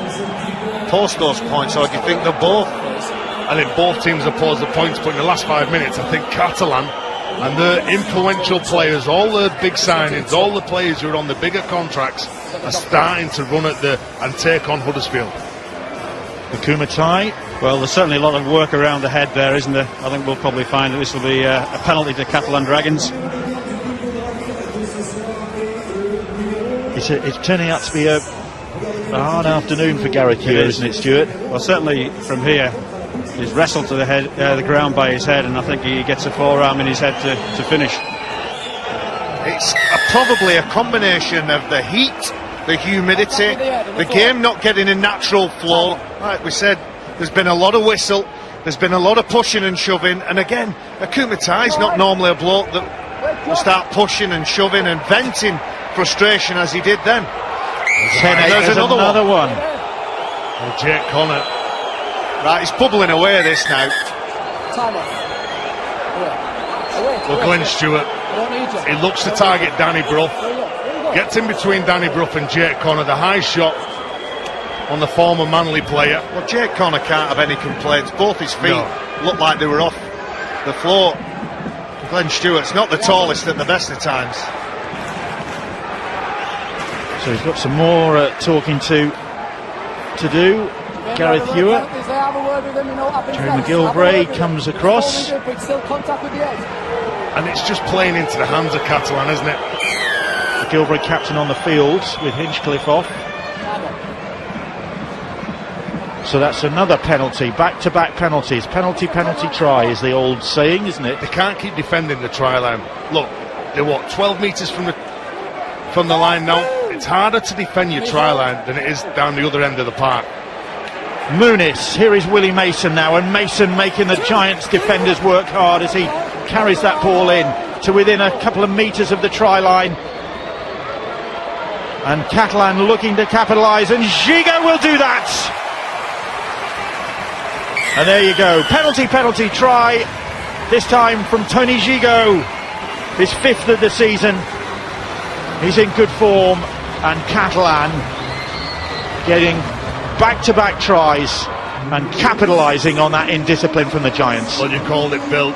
post those points, or do you think they're both? I think both teams have posed the points, but in the last 5 minutes, I think Catalan and the influential players, all the big signings, all the players who are on the bigger contracts, are starting to run at and take on Huddersfield. The Kumatai. Well, there's certainly a lot of work around the head there, isn't there? I think we'll probably find that this will be a penalty to Catalan Dragons. It's turning out to be a hard afternoon for Gareth Hewer, isn't it, Stuart? Well, certainly from here, he's wrestled to the ground by his head, and I think he gets a forearm in his head to finish. It's probably a combination of the heat, the humidity, the game not getting a natural flow. Like we said, there's been a lot of whistle, there's been a lot of pushing and shoving, and again, Akumatai's not normally a bloke that will start pushing and shoving and venting frustration as he did then. 10-8, there's another one. Oh, Jake Connor. Right, he's bubbling away this now. Well, Glenn Stewart, he looks to target Danny Brough. Gets in between Danny Brough and Jake Connor. The high shot on the former Manly player. Well, Jake Connor can't have any complaints. Both his feet looked like they were off the floor. Glenn Stewart's not the tallest at the best of times. So he's got some more talking to do. Gareth Hewer. Jerry McGilvray comes across. And it's just playing into the hands of Catalan, isn't it? McGilvray captain on the field with Hinchcliffe off. So that's another penalty. Back-to-back penalties. Penalty, try is the old saying, isn't it? They can't keep defending the try line. Look, they're 12 metres from the line now. It's harder to defend your try line than it is down the other end of the park. Muniz. Here is Willie Mason now, and Mason making the Giants defenders work hard as he carries that ball in to within a couple of metres of the try line. And Catalan looking to capitalise, and Gigot will do that. And there you go, penalty try, this time from Tony Gigot, his 5th of the season. He's in good form, and Catalan getting back-to-back tries and capitalising on that indiscipline from the Giants. Well, you called it, Bill.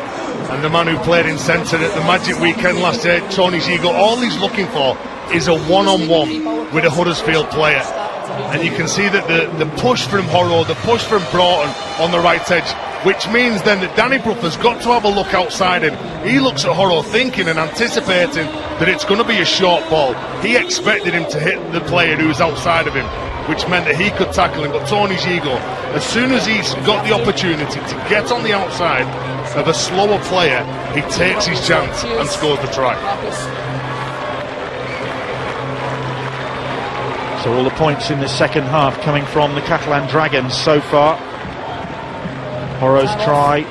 And the man who played in centre at the Magic Weekend last year, Tony Gigot, all he's looking for is a one-on-one with a Huddersfield player. And you can see that the push from Horrow, the push from Broughton on the right edge, which means then that Danny Brough has got to have a look outside him. He looks at Horrow thinking and anticipating that it's going to be a short ball. He expected him to hit the player who's outside of him, which meant that he could tackle him. But Tony Gigot, as soon as he's got the opportunity to get on the outside of a slower player, he takes his chance and scores the try. So all the points in the second half coming from the Catalan Dragons so far. Horrow's try,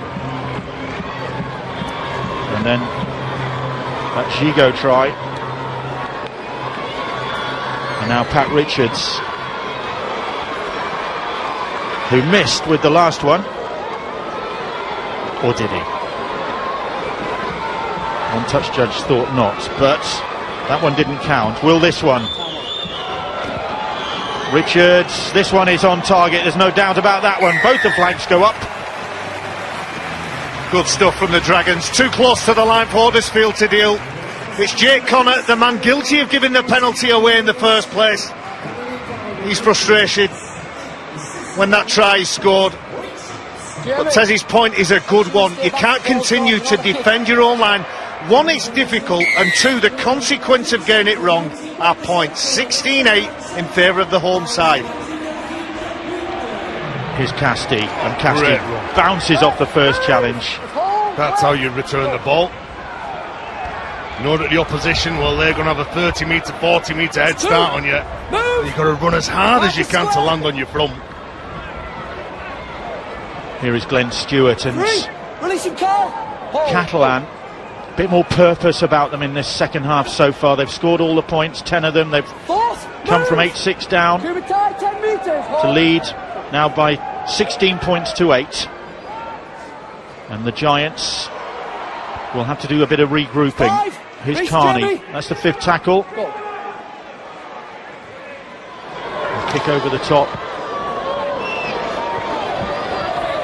and then that Gigot try, and now Pat Richards, who missed with the last one, or did he? One touch judge thought not, but that one didn't count. Will this one? Richards, this one is on target, there's no doubt about that one. Both the flags go up. Good stuff from the Dragons. Too close to the line for Huddersfield to deal. It's Jake Connor, the man guilty of giving the penalty away in the first place. He's frustrated when that try is scored. But Tezzy's point is a good one. You can't continue to defend your own line. One, it's difficult, and two, the consequence of getting it wrong are points. 16-8 in favour of the home side. Here's Casti, and Casti bounces off the first challenge. That's how you return the ball. You know that the opposition, well, they're going to have a 30 metre, 40 metre head start on you. You've got to run as hard as you can to land on your front. Here is Glenn Stewart, and Catalan, a bit more purpose about them in this second half so far. They've scored all the points, 10 of them. They've come from 8-6 down to lead now by 16 points to 8. And the Giants will have to do a bit of regrouping. Here's Carney, that's the 5th tackle. Kick over the top.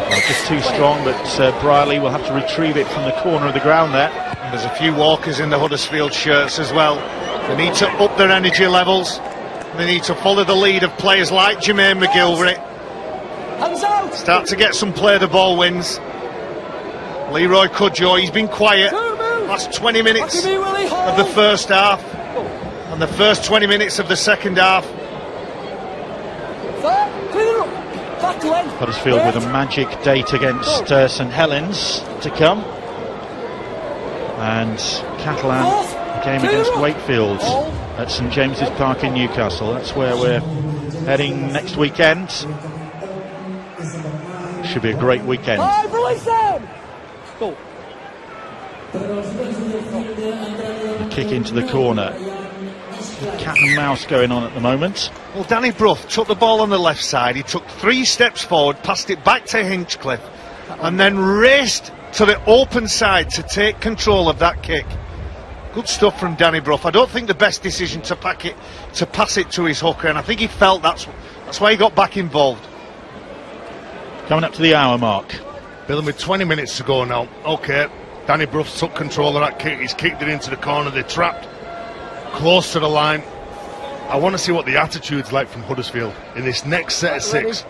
Well, just too strong, but Briley will have to retrieve it from the corner of the ground there. And there's a few walkers in the Huddersfield shirts as well. They need to up their energy levels. They need to follow the lead of players like Jermaine McGilvery. Start to get some play the ball wins. Leroy Cudjoe, he's been quiet last 20 minutes of the first half and the first 20 minutes of the second half. Huddersfield with a magic date against St Helens to come, and Catalan a game against Wakefield at St James's Park in Newcastle. That's where we're heading next weekend. Should be a great weekend. A kick into the corner. Cat and mouse going on at the moment. Well, Danny Brough took the ball on the left side. He took 3 steps forward, passed it back to Hinchcliffe, and then raced to the open side to take control of that kick. Good stuff from Danny Brough. I don't think the best decision to pass it to his hooker, and I think he felt that's why he got back involved. Coming up to the hour mark. Bill, with 20 minutes to go now. Okay, Danny Brough took control of that kick. He's kicked it into the corner. They're trapped close to the line. I want to see what the attitude's like from Huddersfield in this next set of 6.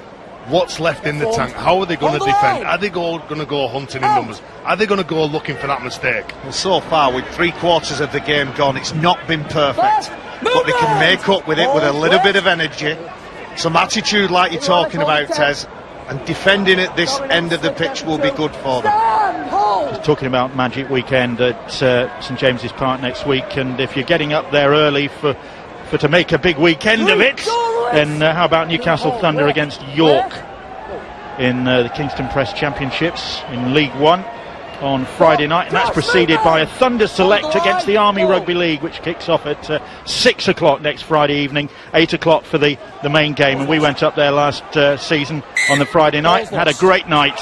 What's left in the tank? How are they going to defend? Are they going to go hunting in numbers? Are they going to go looking for that mistake? Well, so far, with 3/4 of the game gone, it's not been perfect, but they can make up with it with a little bit of energy, some attitude like you're talking about, Tez, and defending at this end of the pitch will be good for them. Just talking about Magic Weekend at St James's Park next week, and if you're getting up there early for to make a big weekend of it, then how about Newcastle Thunder against York in the Kingston Press Championships in League One on Friday night, and that's preceded by a Thunder Select against the Army Rugby League, which kicks off at 6 o'clock next Friday evening, 8 o'clock for the main game. And we went up there last season on the Friday night, had a great night.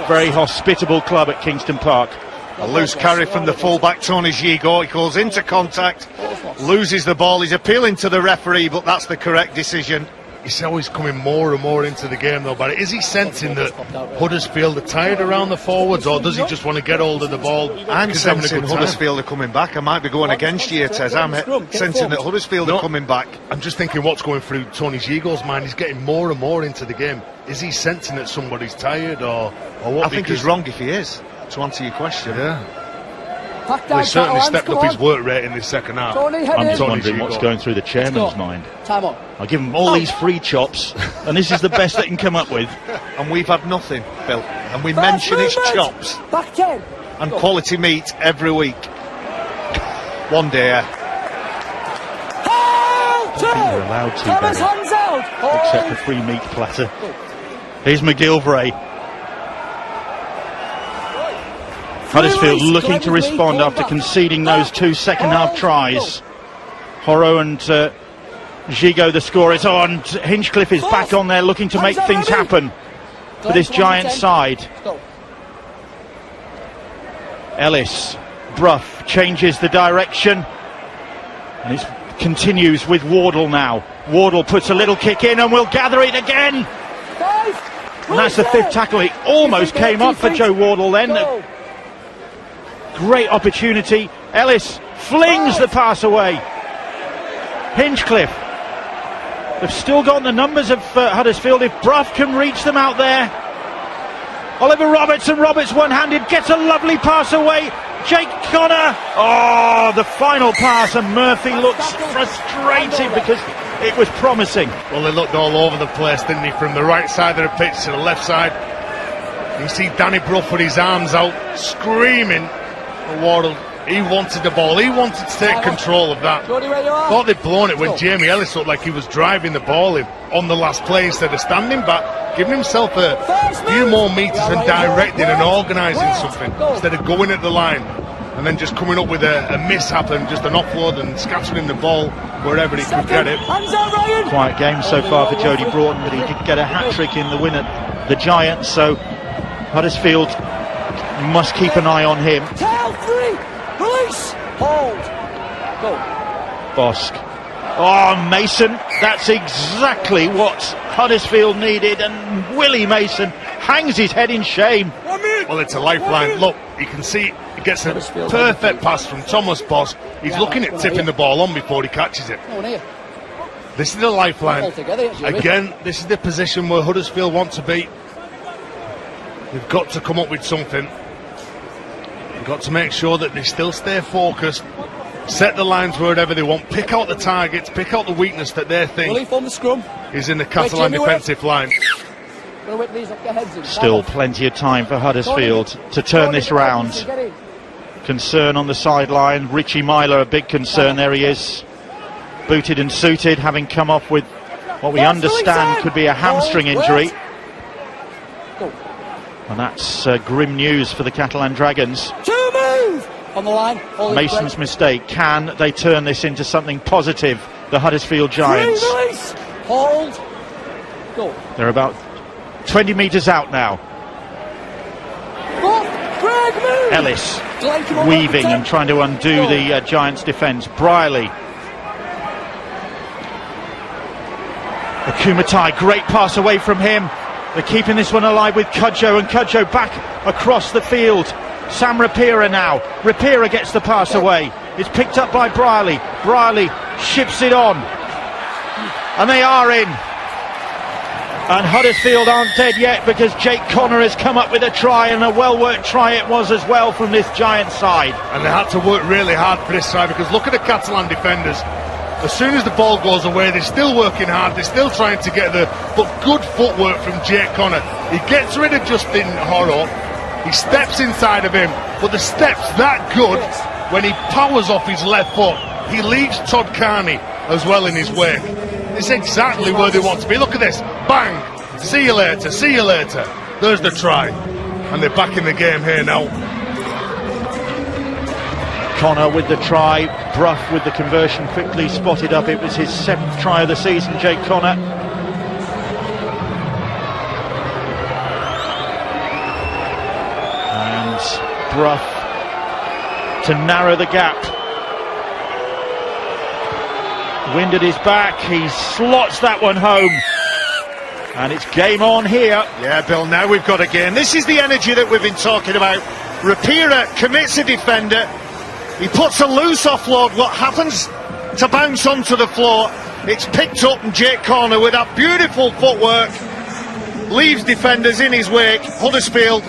Very hospitable club at Kingston Park. A loose carry from the fullback Tony Gigot. He goes into contact, loses the ball. He's appealing to the referee, but that's the correct decision. He's always coming more and more into the game though, but is he sensing that Huddersfield are tired around the forwards, or does he just want to get hold of the ball? I'm sensing Huddersfield are coming back. I might be going against you, Tez. I'm sensing that Huddersfield are coming back. I'm just thinking what's going through Tony Gigot's mind. He's getting more and more into the game. Is he sensing that somebody's tired, or what? I think he's wrong if he is, to answer your question. Yeah. Well, he certainly stepped up his work rate in the second half. I'm just wondering what's going through the chairman's mind. Time on. I give him all these free chops, and this is the best they can come up with. And we've had nothing, Bill. And we mention his chops Back 10. and quality meat every week. One day. I think you're allowed to, Thomas, Benny, hands out. except the free meat platter. Here's McGilvray. Huddersfield looking to respond after conceding those 2 second-half tries. Horrow and Gigot, the score is on. Hinchcliffe is back on there looking to make things happen for this giant side. Ellis, Brough changes the direction, and it continues with Wardle now. Wardle puts a little kick in and will gather it again. And that's the 5th tackle. It almost came up for Joe Wardle then. Great opportunity. Ellis flings the pass away. Hinchcliffe. They've still got the numbers of Huddersfield. If Brough can reach them out there. Oliver Robertson, Roberts one-handed, gets a lovely pass away. Jake Connor. Oh, the final pass, and Murphy looks frustrated because it was promising. Well, they looked all over the place, didn't he? From the right side of the pitch to the left side. You see Danny Brough with his arms out, screaming. Wardle, he wanted the ball, he wanted to take control of that. Thought they'd blown it when Jamie Ellis looked like he was driving the ball in on the last play instead of standing back, giving himself a few more metres and directing and organising something instead of going at the line and then just coming up with a mishap and just an offload and scattering the ball wherever he could get it. Quiet game so far for Jody Broughton, but he did get a hat-trick in the win at the Giants, so Huddersfield must keep an eye on him. Tail 3, release, hold, go. Bosk. Oh, Mason, that's exactly what Huddersfield needed, and Willie Mason hangs his head in shame. Well, it's a lifeline. Look, you can see he gets a perfect pass from Thomas Bosk. He's looking at tipping the ball on before he catches it. This is the lifeline. Again, this is the position where Huddersfield want to be. They've got to come up with something. They've got to make sure that they still stay focused, set the lines wherever they want, pick out the targets, pick out the weakness that they think is in the Catalan defensive line. Still plenty of time for Huddersfield to turn this round. Concern on the sideline. Richie Myler, a big concern. There he is, booted and suited, having come off with what we understand could be a hamstring injury. And that's grim news for the Catalan Dragons. On the line. Mason's mistake. Can they turn this into something positive, the Huddersfield Giants? Hold, go. They're about 20 metres out now. Ellis weaving and trying to undo the Giants' defence. Briley. Akumatai, great pass away from him. They're keeping this one alive with Cudjoe, and Cudjoe back across the field. Sam Rapira now. Rapira gets the pass away. It's picked up by Briley. Briley ships it on. And they are in. And Huddersfield aren't dead yet, because Jake Connor has come up with a try, and a well-worked try it was as well from this Giant side. And they had to work really hard for this try, because look at the Catalan defenders. As soon as the ball goes away, they're still working hard, they're still trying to get there, but good footwork from Jake Connor. He gets rid of Justin Horrow, he steps inside of him, but the step's that good when he powers off his left foot. He leaves Todd Carney as well in his wake. It's exactly where they want to be. Look at this, bang, See you later, see you later. There's the try. And they're back in the game here now. Connor with the try, Brough with the conversion, quickly spotted up. It was his 7th try of the season, Jake Connor. And Brough to narrow the gap. Wind at his back, he slots that one home. And it's game on here. Yeah, Bill, now we've got a game. This is the energy that we've been talking about. Rapira commits a defender. He puts a loose offload. What happens to bounce onto the floor? It's picked up, and Jake Corner with that beautiful footwork leaves defenders in his wake. Huddersfield,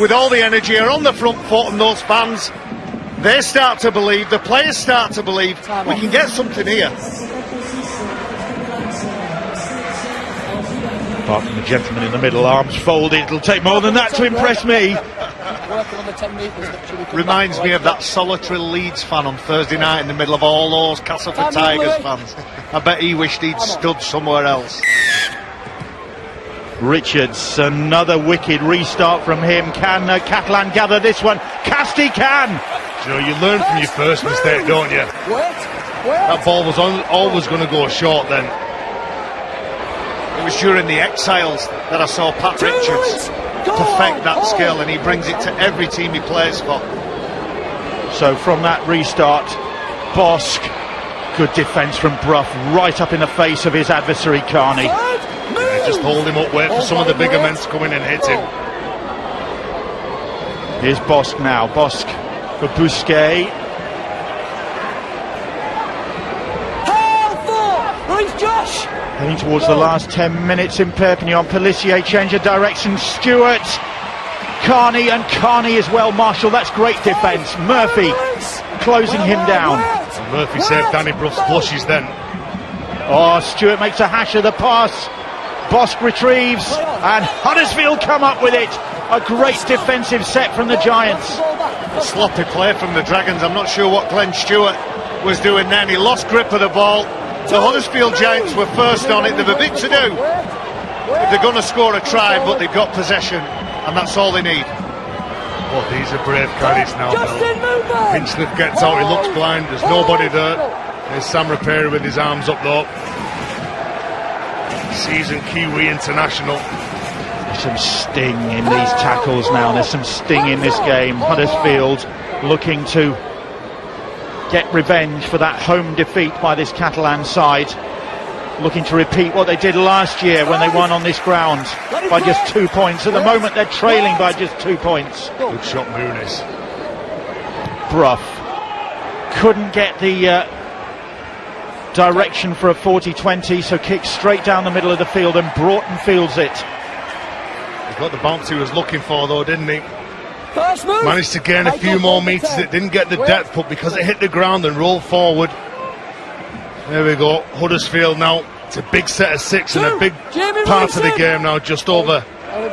with all the energy, are on the front foot, and those fans, they start to believe, the players start to believe we can get something here. Apart from the gentleman in the middle, arms folded, it'll take more than that to impress me. Reminds me of that solitary Leeds fan on Thursday night in the middle of all those Castleford Tigers fans. I bet he wished he'd stood somewhere else. Richards, another wicked restart from him. Can Catalan gather this one? Casti can! You know, you learn from your first mistake, don't you? That ball was always going to go short then. It was during the exiles that I saw Pat Richards perfect that skill, and he brings it to every team he plays for. So from that restart, Bosk, good defence from Brough, right up in the face of his adversary Carney. Yeah, just hold him up, wait for some of the bigger men to come in and hit him. Here's Bosk now, Bosk for Bousquet. Josh! Heading towards the last 10 minutes in Perpignan. Pelissier change of direction. Stewart, Carney, and Carney as well. Marshall, that's great defence. Murphy closing him down. And Murphy saved Danny Brough's flushes then. Oh, Stewart makes a hash of the pass. Bosk retrieves, and Huddersfield come up with it. A great defensive set from the Giants. A sloppy play from the Dragons. I'm not sure what Glenn Stewart was doing then. He lost grip of the ball. The Huddersfield Giants were first on it. They've a bit to do if they're going to score a try, but they've got possession, and that's all they need. Oh, these are brave carries now, Bill. Hinchliffe gets out, he looks blind, there's nobody there. There's Sam Rapira with his arms up though. Seasoned Kiwi international. There's some sting in these tackles now. There's some sting in this game. Huddersfield looking to get revenge for that home defeat by this Catalan side, looking to repeat what they did last year when they won on this ground by just 2 points. At the moment they're trailing by just 2 points. Good shot, Muniz. Brough couldn't get the direction for a 40-20, so kicks straight down the middle of the field, and Broughton fields it. He got the bounce he was looking for though, didn't he? Managed to gain a few more metres. It didn't get the depth, but because it hit the ground and rolled forward. There we go, Huddersfield now. It's a big set of 6 and a big part of the game now. Just over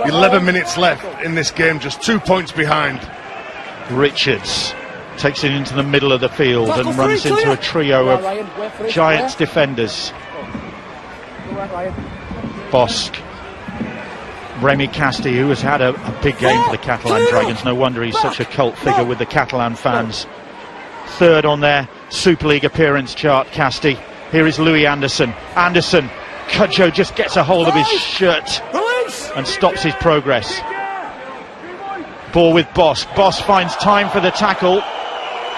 11 minutes left in this game, just 2 points behind. Richards Takes it into the middle of the field and runs into a trio of Giants defenders. Bosk, Remy Casti, who has had a big game for the Catalan Dragons. No wonder he's such a cult figure with the Catalan fans. Third on their Super League appearance chart, Casti. Here is Louis Anderson. Cudjoe just gets a hold of his shirt and stops his progress. Ball with Bosk. Bosk finds time for the tackle.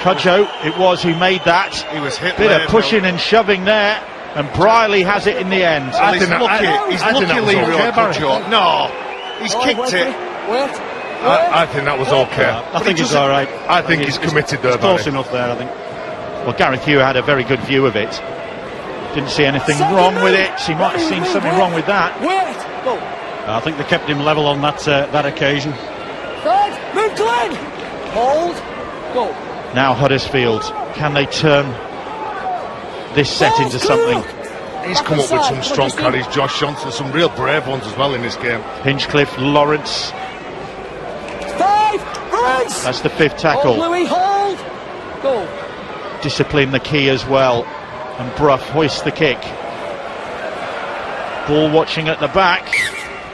Cudjoe, it was who made that. He was hit. Bit of pushing and shoving there, and Briley has it in the end. Well, he's lucky Leroy Cudjoe. No, he's kicked it. I think that was okay. I think he's all right. I think he's committed there. Close enough there, I think. Well, Gareth Hugh had a very good view of it. Didn't see anything wrong with it. He might have seen something wrong with that. I think they kept him level on that occasion. Move Glenn. Hold. Go. Now Huddersfield, can they turn this set into something? He's come up with some strong carries, Josh Johnson, some real brave ones as well in this game. Hinchcliffe, Lawrence. That's the fifth tackle. Louis, hold. Go. Discipline the key as well. And Brough hoists the kick. Ball watching at the back.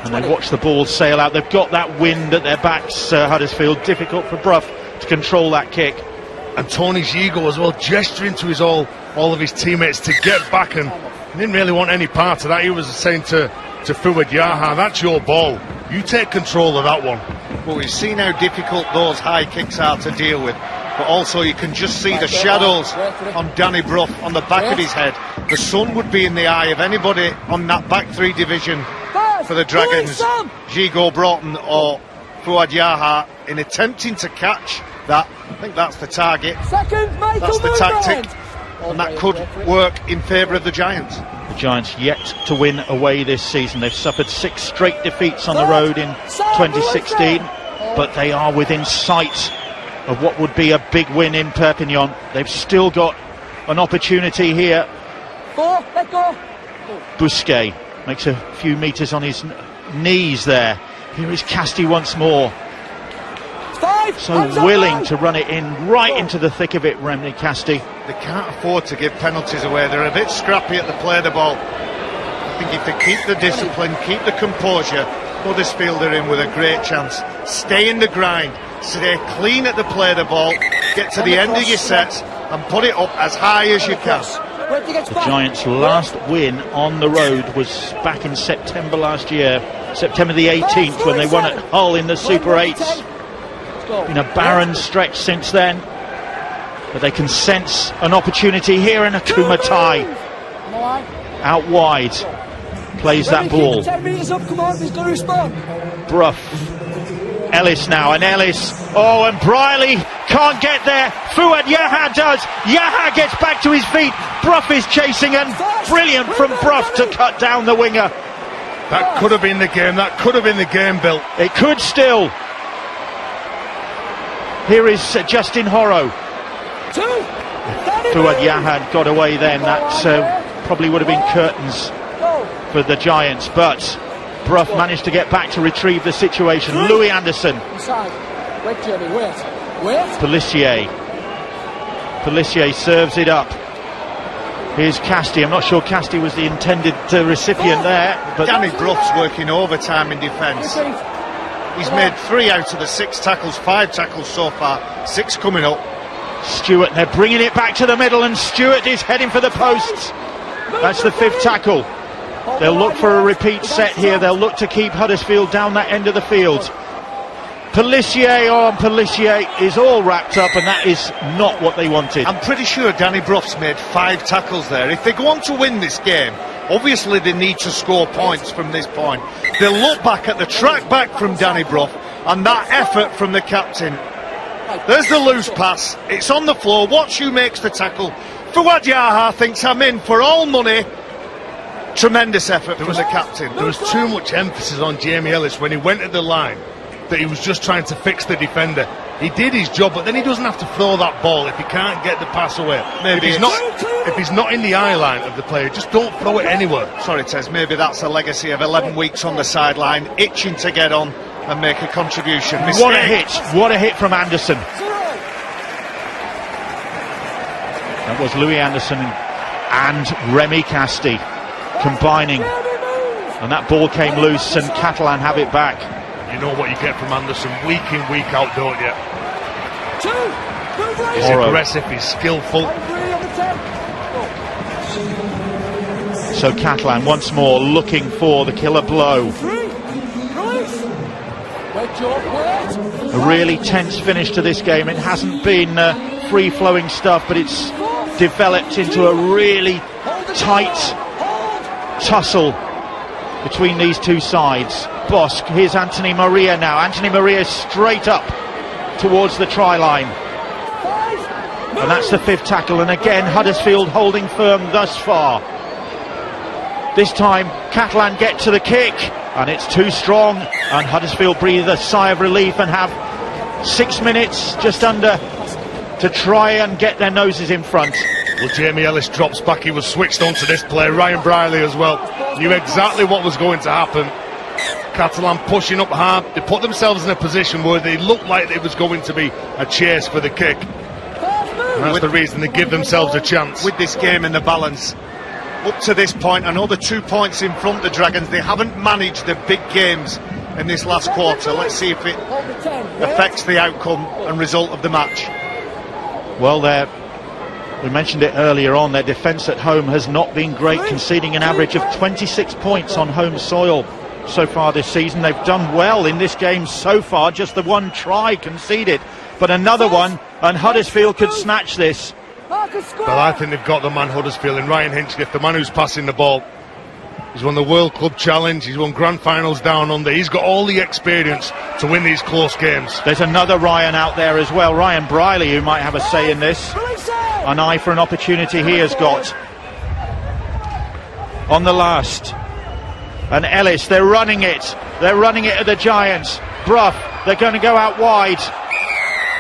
And they watch the ball sail out. They've got that wind at their backs, Huddersfield. Difficult for Brough to control that kick. And Tony Gigo as well, gesturing to all of his teammates to get back, and he didn't really want any part of that. He was saying to Fuad Yaha, that's your ball, you take control of that one. Well, we've seen how difficult those high kicks are to deal with, but also you can just see the shadows on Danny Brough on the back of his head. The sun would be in the eye of anybody on that back three division for the Dragons, Gigo Broughton or Fuad Yaha, in attempting to catch that. I think that's the target, that's the tactic, and that could work in favour of the Giants. The Giants yet to win away this season. They've suffered 6 straight defeats on the road in 2016, but they are within sight of what would be a big win in Perpignan. They've still got an opportunity here. Busquet makes a few metres on his knees there. Here is Casti once more. So willing to run it in, right into the thick of it, Remy Casti. They can't afford to give penalties away. They're a bit scrappy at the play of the ball. I think if they keep the discipline, keep the composure, Huddersfield are in with a great chance. Stay in the grind, stay clean at the play of the ball, get to the end of your sets and put it up as high as you can. The Giants' last win on the road was back in September last year, September the 18th, when they won at Hull in the Super 8s. Been a barren stretch since then, but they can sense an opportunity here, and Akuma Tai out wide plays that ball. Brough, Ellis now, and Ellis, and Briley can't get there. Fuad Yaha does. Yaha gets back to his feet. Brough is chasing, and brilliant from Brough to cut down the winger. That could have been the game. That could have been the game, Bill. It could still. Here is Justin Horrow. Fuad Yaha got away then. That probably would have been curtains for the Giants, but Brough managed to get back to retrieve the situation. Louis Anderson. Pelissier serves it up. Here's Casti. I'm not sure Casti was the intended recipient there, but Danny Brough's working overtime in defence. He's made 3 out of the 6 tackles, 5 tackles so far, 6 coming up. Stewart, they're bringing it back to the middle, and Stewart is heading for the posts. That's the 5th tackle. They'll look for a repeat set here. They'll look to keep Huddersfield down that end of the field. Pelissier is all wrapped up, and that is not what they wanted. I'm pretty sure Danny Brough's made 5 tackles there. If they go on to win this game, obviously they need to score points from this point. They'll look back at the track back from Danny Brough and that effort from the captain. There's the loose pass, it's on the floor, watch who makes the tackle. Fuad Yaha thinks I'm in for all money. Tremendous effort from the captain. There was too much emphasis on Jamie Ellis when he went at the line, that he was just trying to fix the defender. He did his job, but then he doesn't have to throw that ball if he can't get the pass away. If he's not in the eye line of the player, just don't throw it anywhere. Sorry, Tez, maybe that's a legacy of 11 weeks on the sideline, itching to get on and make a contribution. Mistake. What a hit from Anderson. That was Louis Anderson and Remy Casti combining, and that ball came loose, and Catalan have it back. You know what you get from Anderson week in, week out, don't you? He's aggressive, he's skillful. So Catalan once more looking for the killer blow. A really tense finish to this game. It hasn't been free-flowing stuff, but it's developed into a really tight tussle between these two sides. Bosque, here's Anthony Maria now. Anthony Maria straight up towards the try line. And that's the 5th tackle, and again Huddersfield holding firm thus far. This time Catalan get to the kick, and it's too strong, and Huddersfield breathe a sigh of relief and have 6 minutes just under to try and get their noses in front. Well, Jamie Ellis drops back. He was switched on to this play. Ryan Briley as well knew exactly what was going to happen. Catalan pushing up hard. They put themselves in a position where they looked like it was going to be a chase for the kick. And that's the reason they give themselves a chance. With this game in the balance, up to this point. I know the 2 points in front, the Dragons, they haven't managed the big games in this last quarter. Let's see if it affects the outcome and result of the match. Well, we mentioned it earlier on, their defence at home has not been great, conceding an average of 26 points on home soil so far this season. They've done well in this game so far, just the one try conceded, but another one, and Huddersfield could snatch this. But I think they've got the man, Huddersfield, and Ryan Hinchcliffe, the man who's passing the ball. He's won the World Club Challenge, he's won grand finals down under, he's got all the experience to win these close games. There's another Ryan out there as well, Ryan Briley, who might have a say in this. An eye for an opportunity he has got. On the last. And Ellis, they're running it at the Giants. Brough, they're going to go out wide.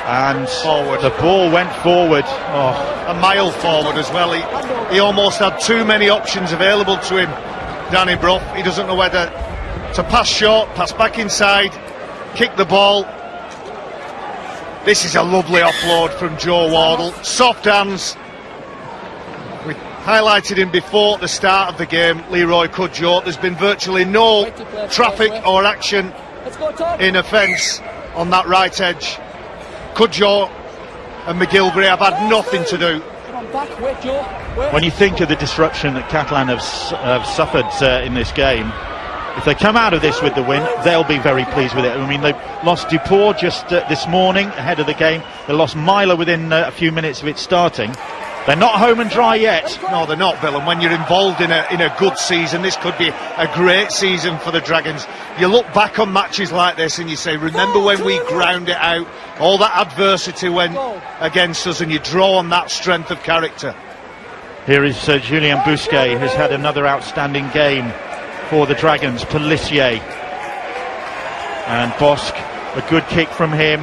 And forward. The ball went forward. A mile forward as well. He almost had too many options available to him, Danny Brough. He doesn't know whether to pass short, pass back inside, kick the ball. This is a lovely offload from Joe Wardle. Soft hands. We highlighted him before at the start of the game, Leroy Cudjoe. There's been virtually no traffic or action in offence on that right edge. Cudjoe and McGilvery have had nothing to do. When you think of the disruption that Catalan have suffered in this game, if they come out of this with the win, they'll be very pleased with it. I mean, they lost Dupont just this morning ahead of the game. They lost Myler within a few minutes of it starting. They're not home and dry yet. No, they're not, Bill. And when you're involved in a good season, this could be a great season for the Dragons. You look back on matches like this and you say, remember when we ground it out, all that adversity went against us, and you draw on that strength of character. Here is Julien Bousquet, who's had another outstanding game for the Dragons. Pellissier and Bosque, a good kick from him,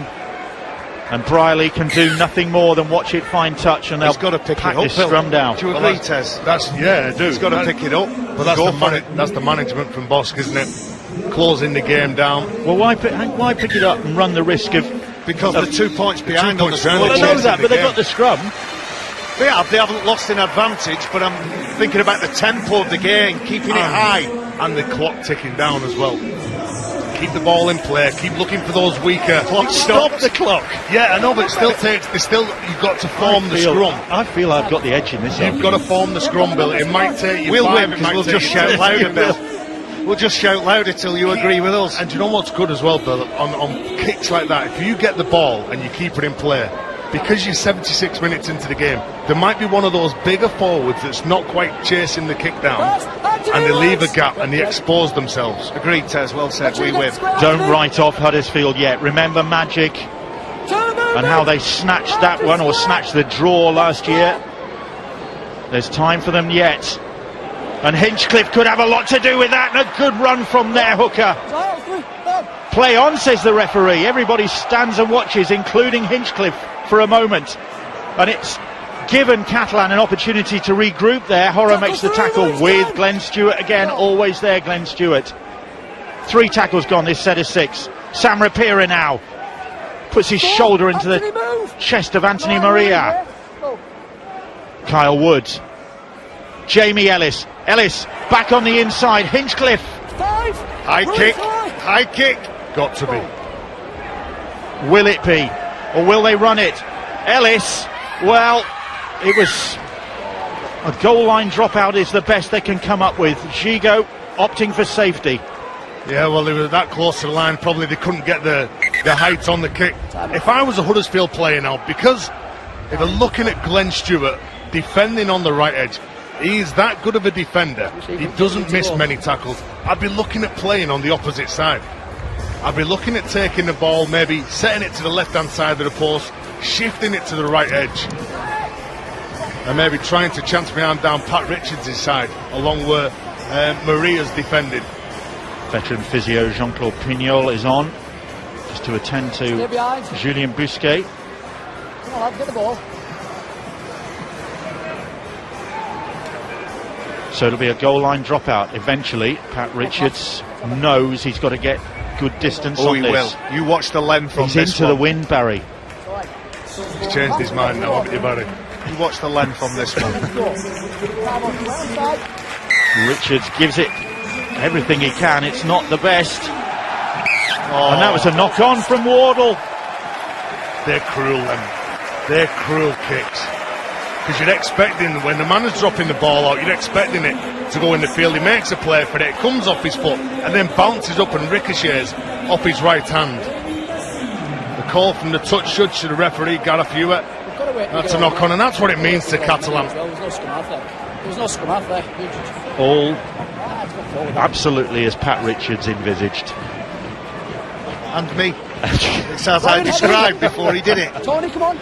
and Briley can do nothing more than watch it find touch, and they'll got to pick pack it up, this scrum down. Do you agree, Tez? Yeah, I do. He's got to pick it up. But that's the management from Bosque, isn't it? Closing the game down. Well, why pick it up and run the risk of... Because they're 2 points behind on the score. Well, I know that, but they've got the scrum. They haven't lost an advantage, but I'm thinking about the tempo of the game, keeping it high. And the clock ticking down as well. Keep the ball in play, keep looking for those weaker... Stop the clock. Yeah, I know, but you've got to form the scrum. I feel I've got the edge in this. You've got to form the scrum, Bill. It might take you We'll five, win, because we'll just shout louder, Bill. We'll just shout louder till you agree with us. And do you know what's good as well, Bill? On kicks like that, if you get the ball and you keep it in play, because you're 76 minutes into the game, there might be one of those bigger forwards that's not quite chasing the kick down, and they leave a gap and they expose themselves. Agreed, Tez, well said, we win. Don't write off Huddersfield yet. Remember Magic and how they snatched that one, or snatched the draw last year. There's time for them yet. And Hinchcliffe could have a lot to do with that, and a good run from their hooker. Play on, says the referee. Everybody stands and watches, including Hinchcliffe, for a moment. And it's given Catalan an opportunity to regroup there. Horror makes the tackle with Glenn Stewart again. Always there, Glenn Stewart. 3 tackles gone this set of 6. Sam Rapira now puts his shoulder into the chest of Anthony Maria. Kyle Wood. Jamie Ellis. Ellis back on the inside. Hinchcliffe. High kick. Got to be. Will it be? Or will they run it? Ellis, well, it was a goal line dropout is the best they can come up with. Gigot opting for safety. Yeah, well, they were that close to the line, probably they couldn't get the height on the kick. If I was a Huddersfield player now, because if I'm looking at Glenn Stewart defending on the right edge, he's that good of a defender, he doesn't miss many tackles. I'd be looking at playing on the opposite side. I'd be looking at taking the ball, maybe setting it to the left-hand side of the post, shifting it to the right edge, and maybe trying to chance my arm down Pat Richards' side, along where Maria's defended. Veteran physio Jean-Claude Pignol is on, just to attend to Julien Bousquet. Come on, lad, get the ball. So it'll be a goal line dropout eventually. Pat Richards knows he's got to get good distance on this. He will. You watch the length on this. He's into the wind, Barry. He's changed his mind now, haven't you, Barry? You watch the length on this one. Richards gives it everything he can. It's not the best. And that was a knock-on from Wardle. They're cruel, them. They're cruel kicks. Because you're expecting, when the man is dropping the ball out, you're expecting it to go in the field. He makes a play for it, it comes off his foot, and then bounces up and ricochets off his right hand. The call from the touch judge to the referee, Gareth Hewitt. That's a knock-on, and that's what it means to Catalan. There's no scrum half there. There's no scrum half there. All absolutely as Pat Richards envisaged. And me. It's as I described before he did it. Tony, come on.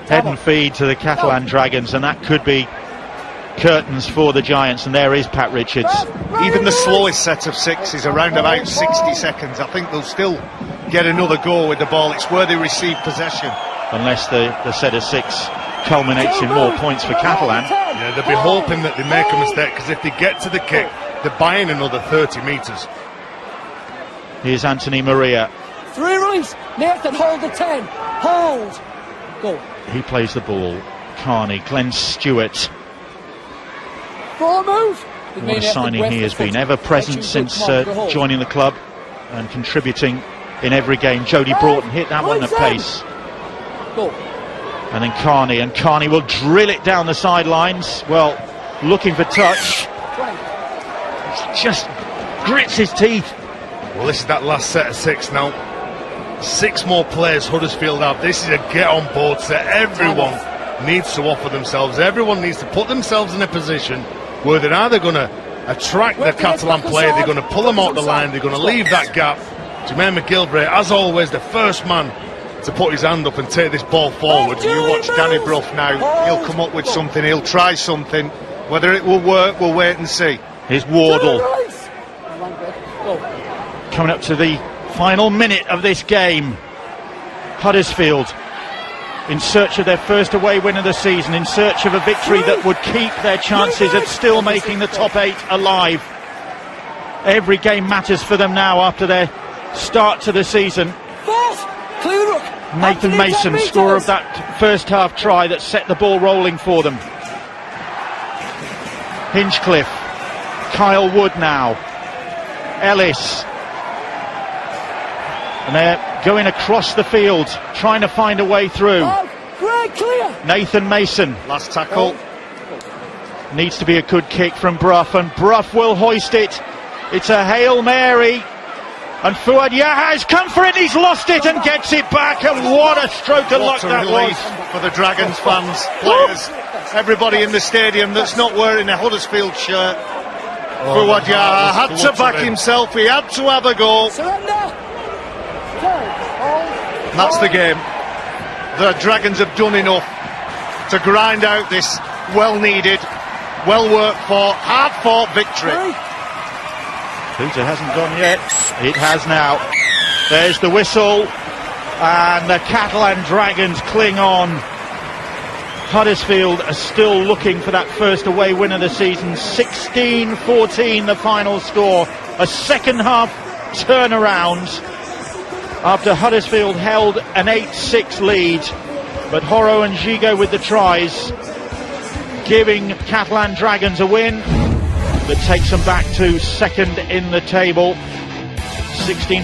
Head and feed to the Catalan Dragons, and that could be curtains for the Giants, and there is Pat Richards. Even the slowest set of 6 is around about 60 seconds. I think they'll still get another go with the ball. It's where they receive possession. Unless the set of 6 culminates in more points for Catalan. Yeah, they'll be hoping that they make a mistake, because if they get to the kick, they're buying another 30 metres. Here's Anthony Maria. 3 runs. Nathan, hold the 10. Hold. Go. He plays the ball. Carney, Glenn Stewart. 4 move. What a signing he has been. Ever present since joining the club and contributing in every game. Jody Broughton hit that one at pace. Go. And then Carney, and Carney will drill it down the sidelines. Well, looking for touch. Just grits his teeth. Well, this is that last set of 6 now. 6 more players Huddersfield have. This is a get-on-board set. Everyone needs to offer themselves. Everyone needs to put themselves in a position where they're either going to attract the Catalan player, they're going to pull them out the line, they're going to leave that gap. Jermaine McGilvray, as always, the first man to put his hand up and take this ball forward. You watch Danny Brough now. He'll come up with something. He'll try something. Whether it will work, we'll wait and see. Here's Wardle. Coming up to the final minute of this game. Huddersfield in search of their first away win of the season, in search of a victory that would keep their chances of still making the top 8 alive. Every game matters for them now after their start to the season. Nathan Mason, scorer of that first half try that set the ball rolling for them. Hinchcliffe, Kyle Wood now, Ellis, and they're going across the field trying to find a way through. Nathan Mason, last tackle, needs to be a good kick from Brough, and Brough will hoist it. It's a Hail Mary, and Fuad Yaha has come for it, he's lost it and gets it back, and what a stroke of luck that was for the Dragons fans, players, everybody in the stadium that's not wearing a Huddersfield shirt. Fuad Yaha had to back himself, he had to have a go. And that's the game. The Dragons have done enough to grind out this well-needed, well-worked for, hard-fought victory. Peter hasn't gone yet. It has now. There's the whistle, and the Catalan Dragons cling on. Huddersfield are still looking for that first away win of the season. 16-14 the final score. A second half turnaround after Huddersfield held an 8-6 lead. But Horo and Gigo with the tries, giving Catalan Dragons a win that takes them back to second in the table. 16-14.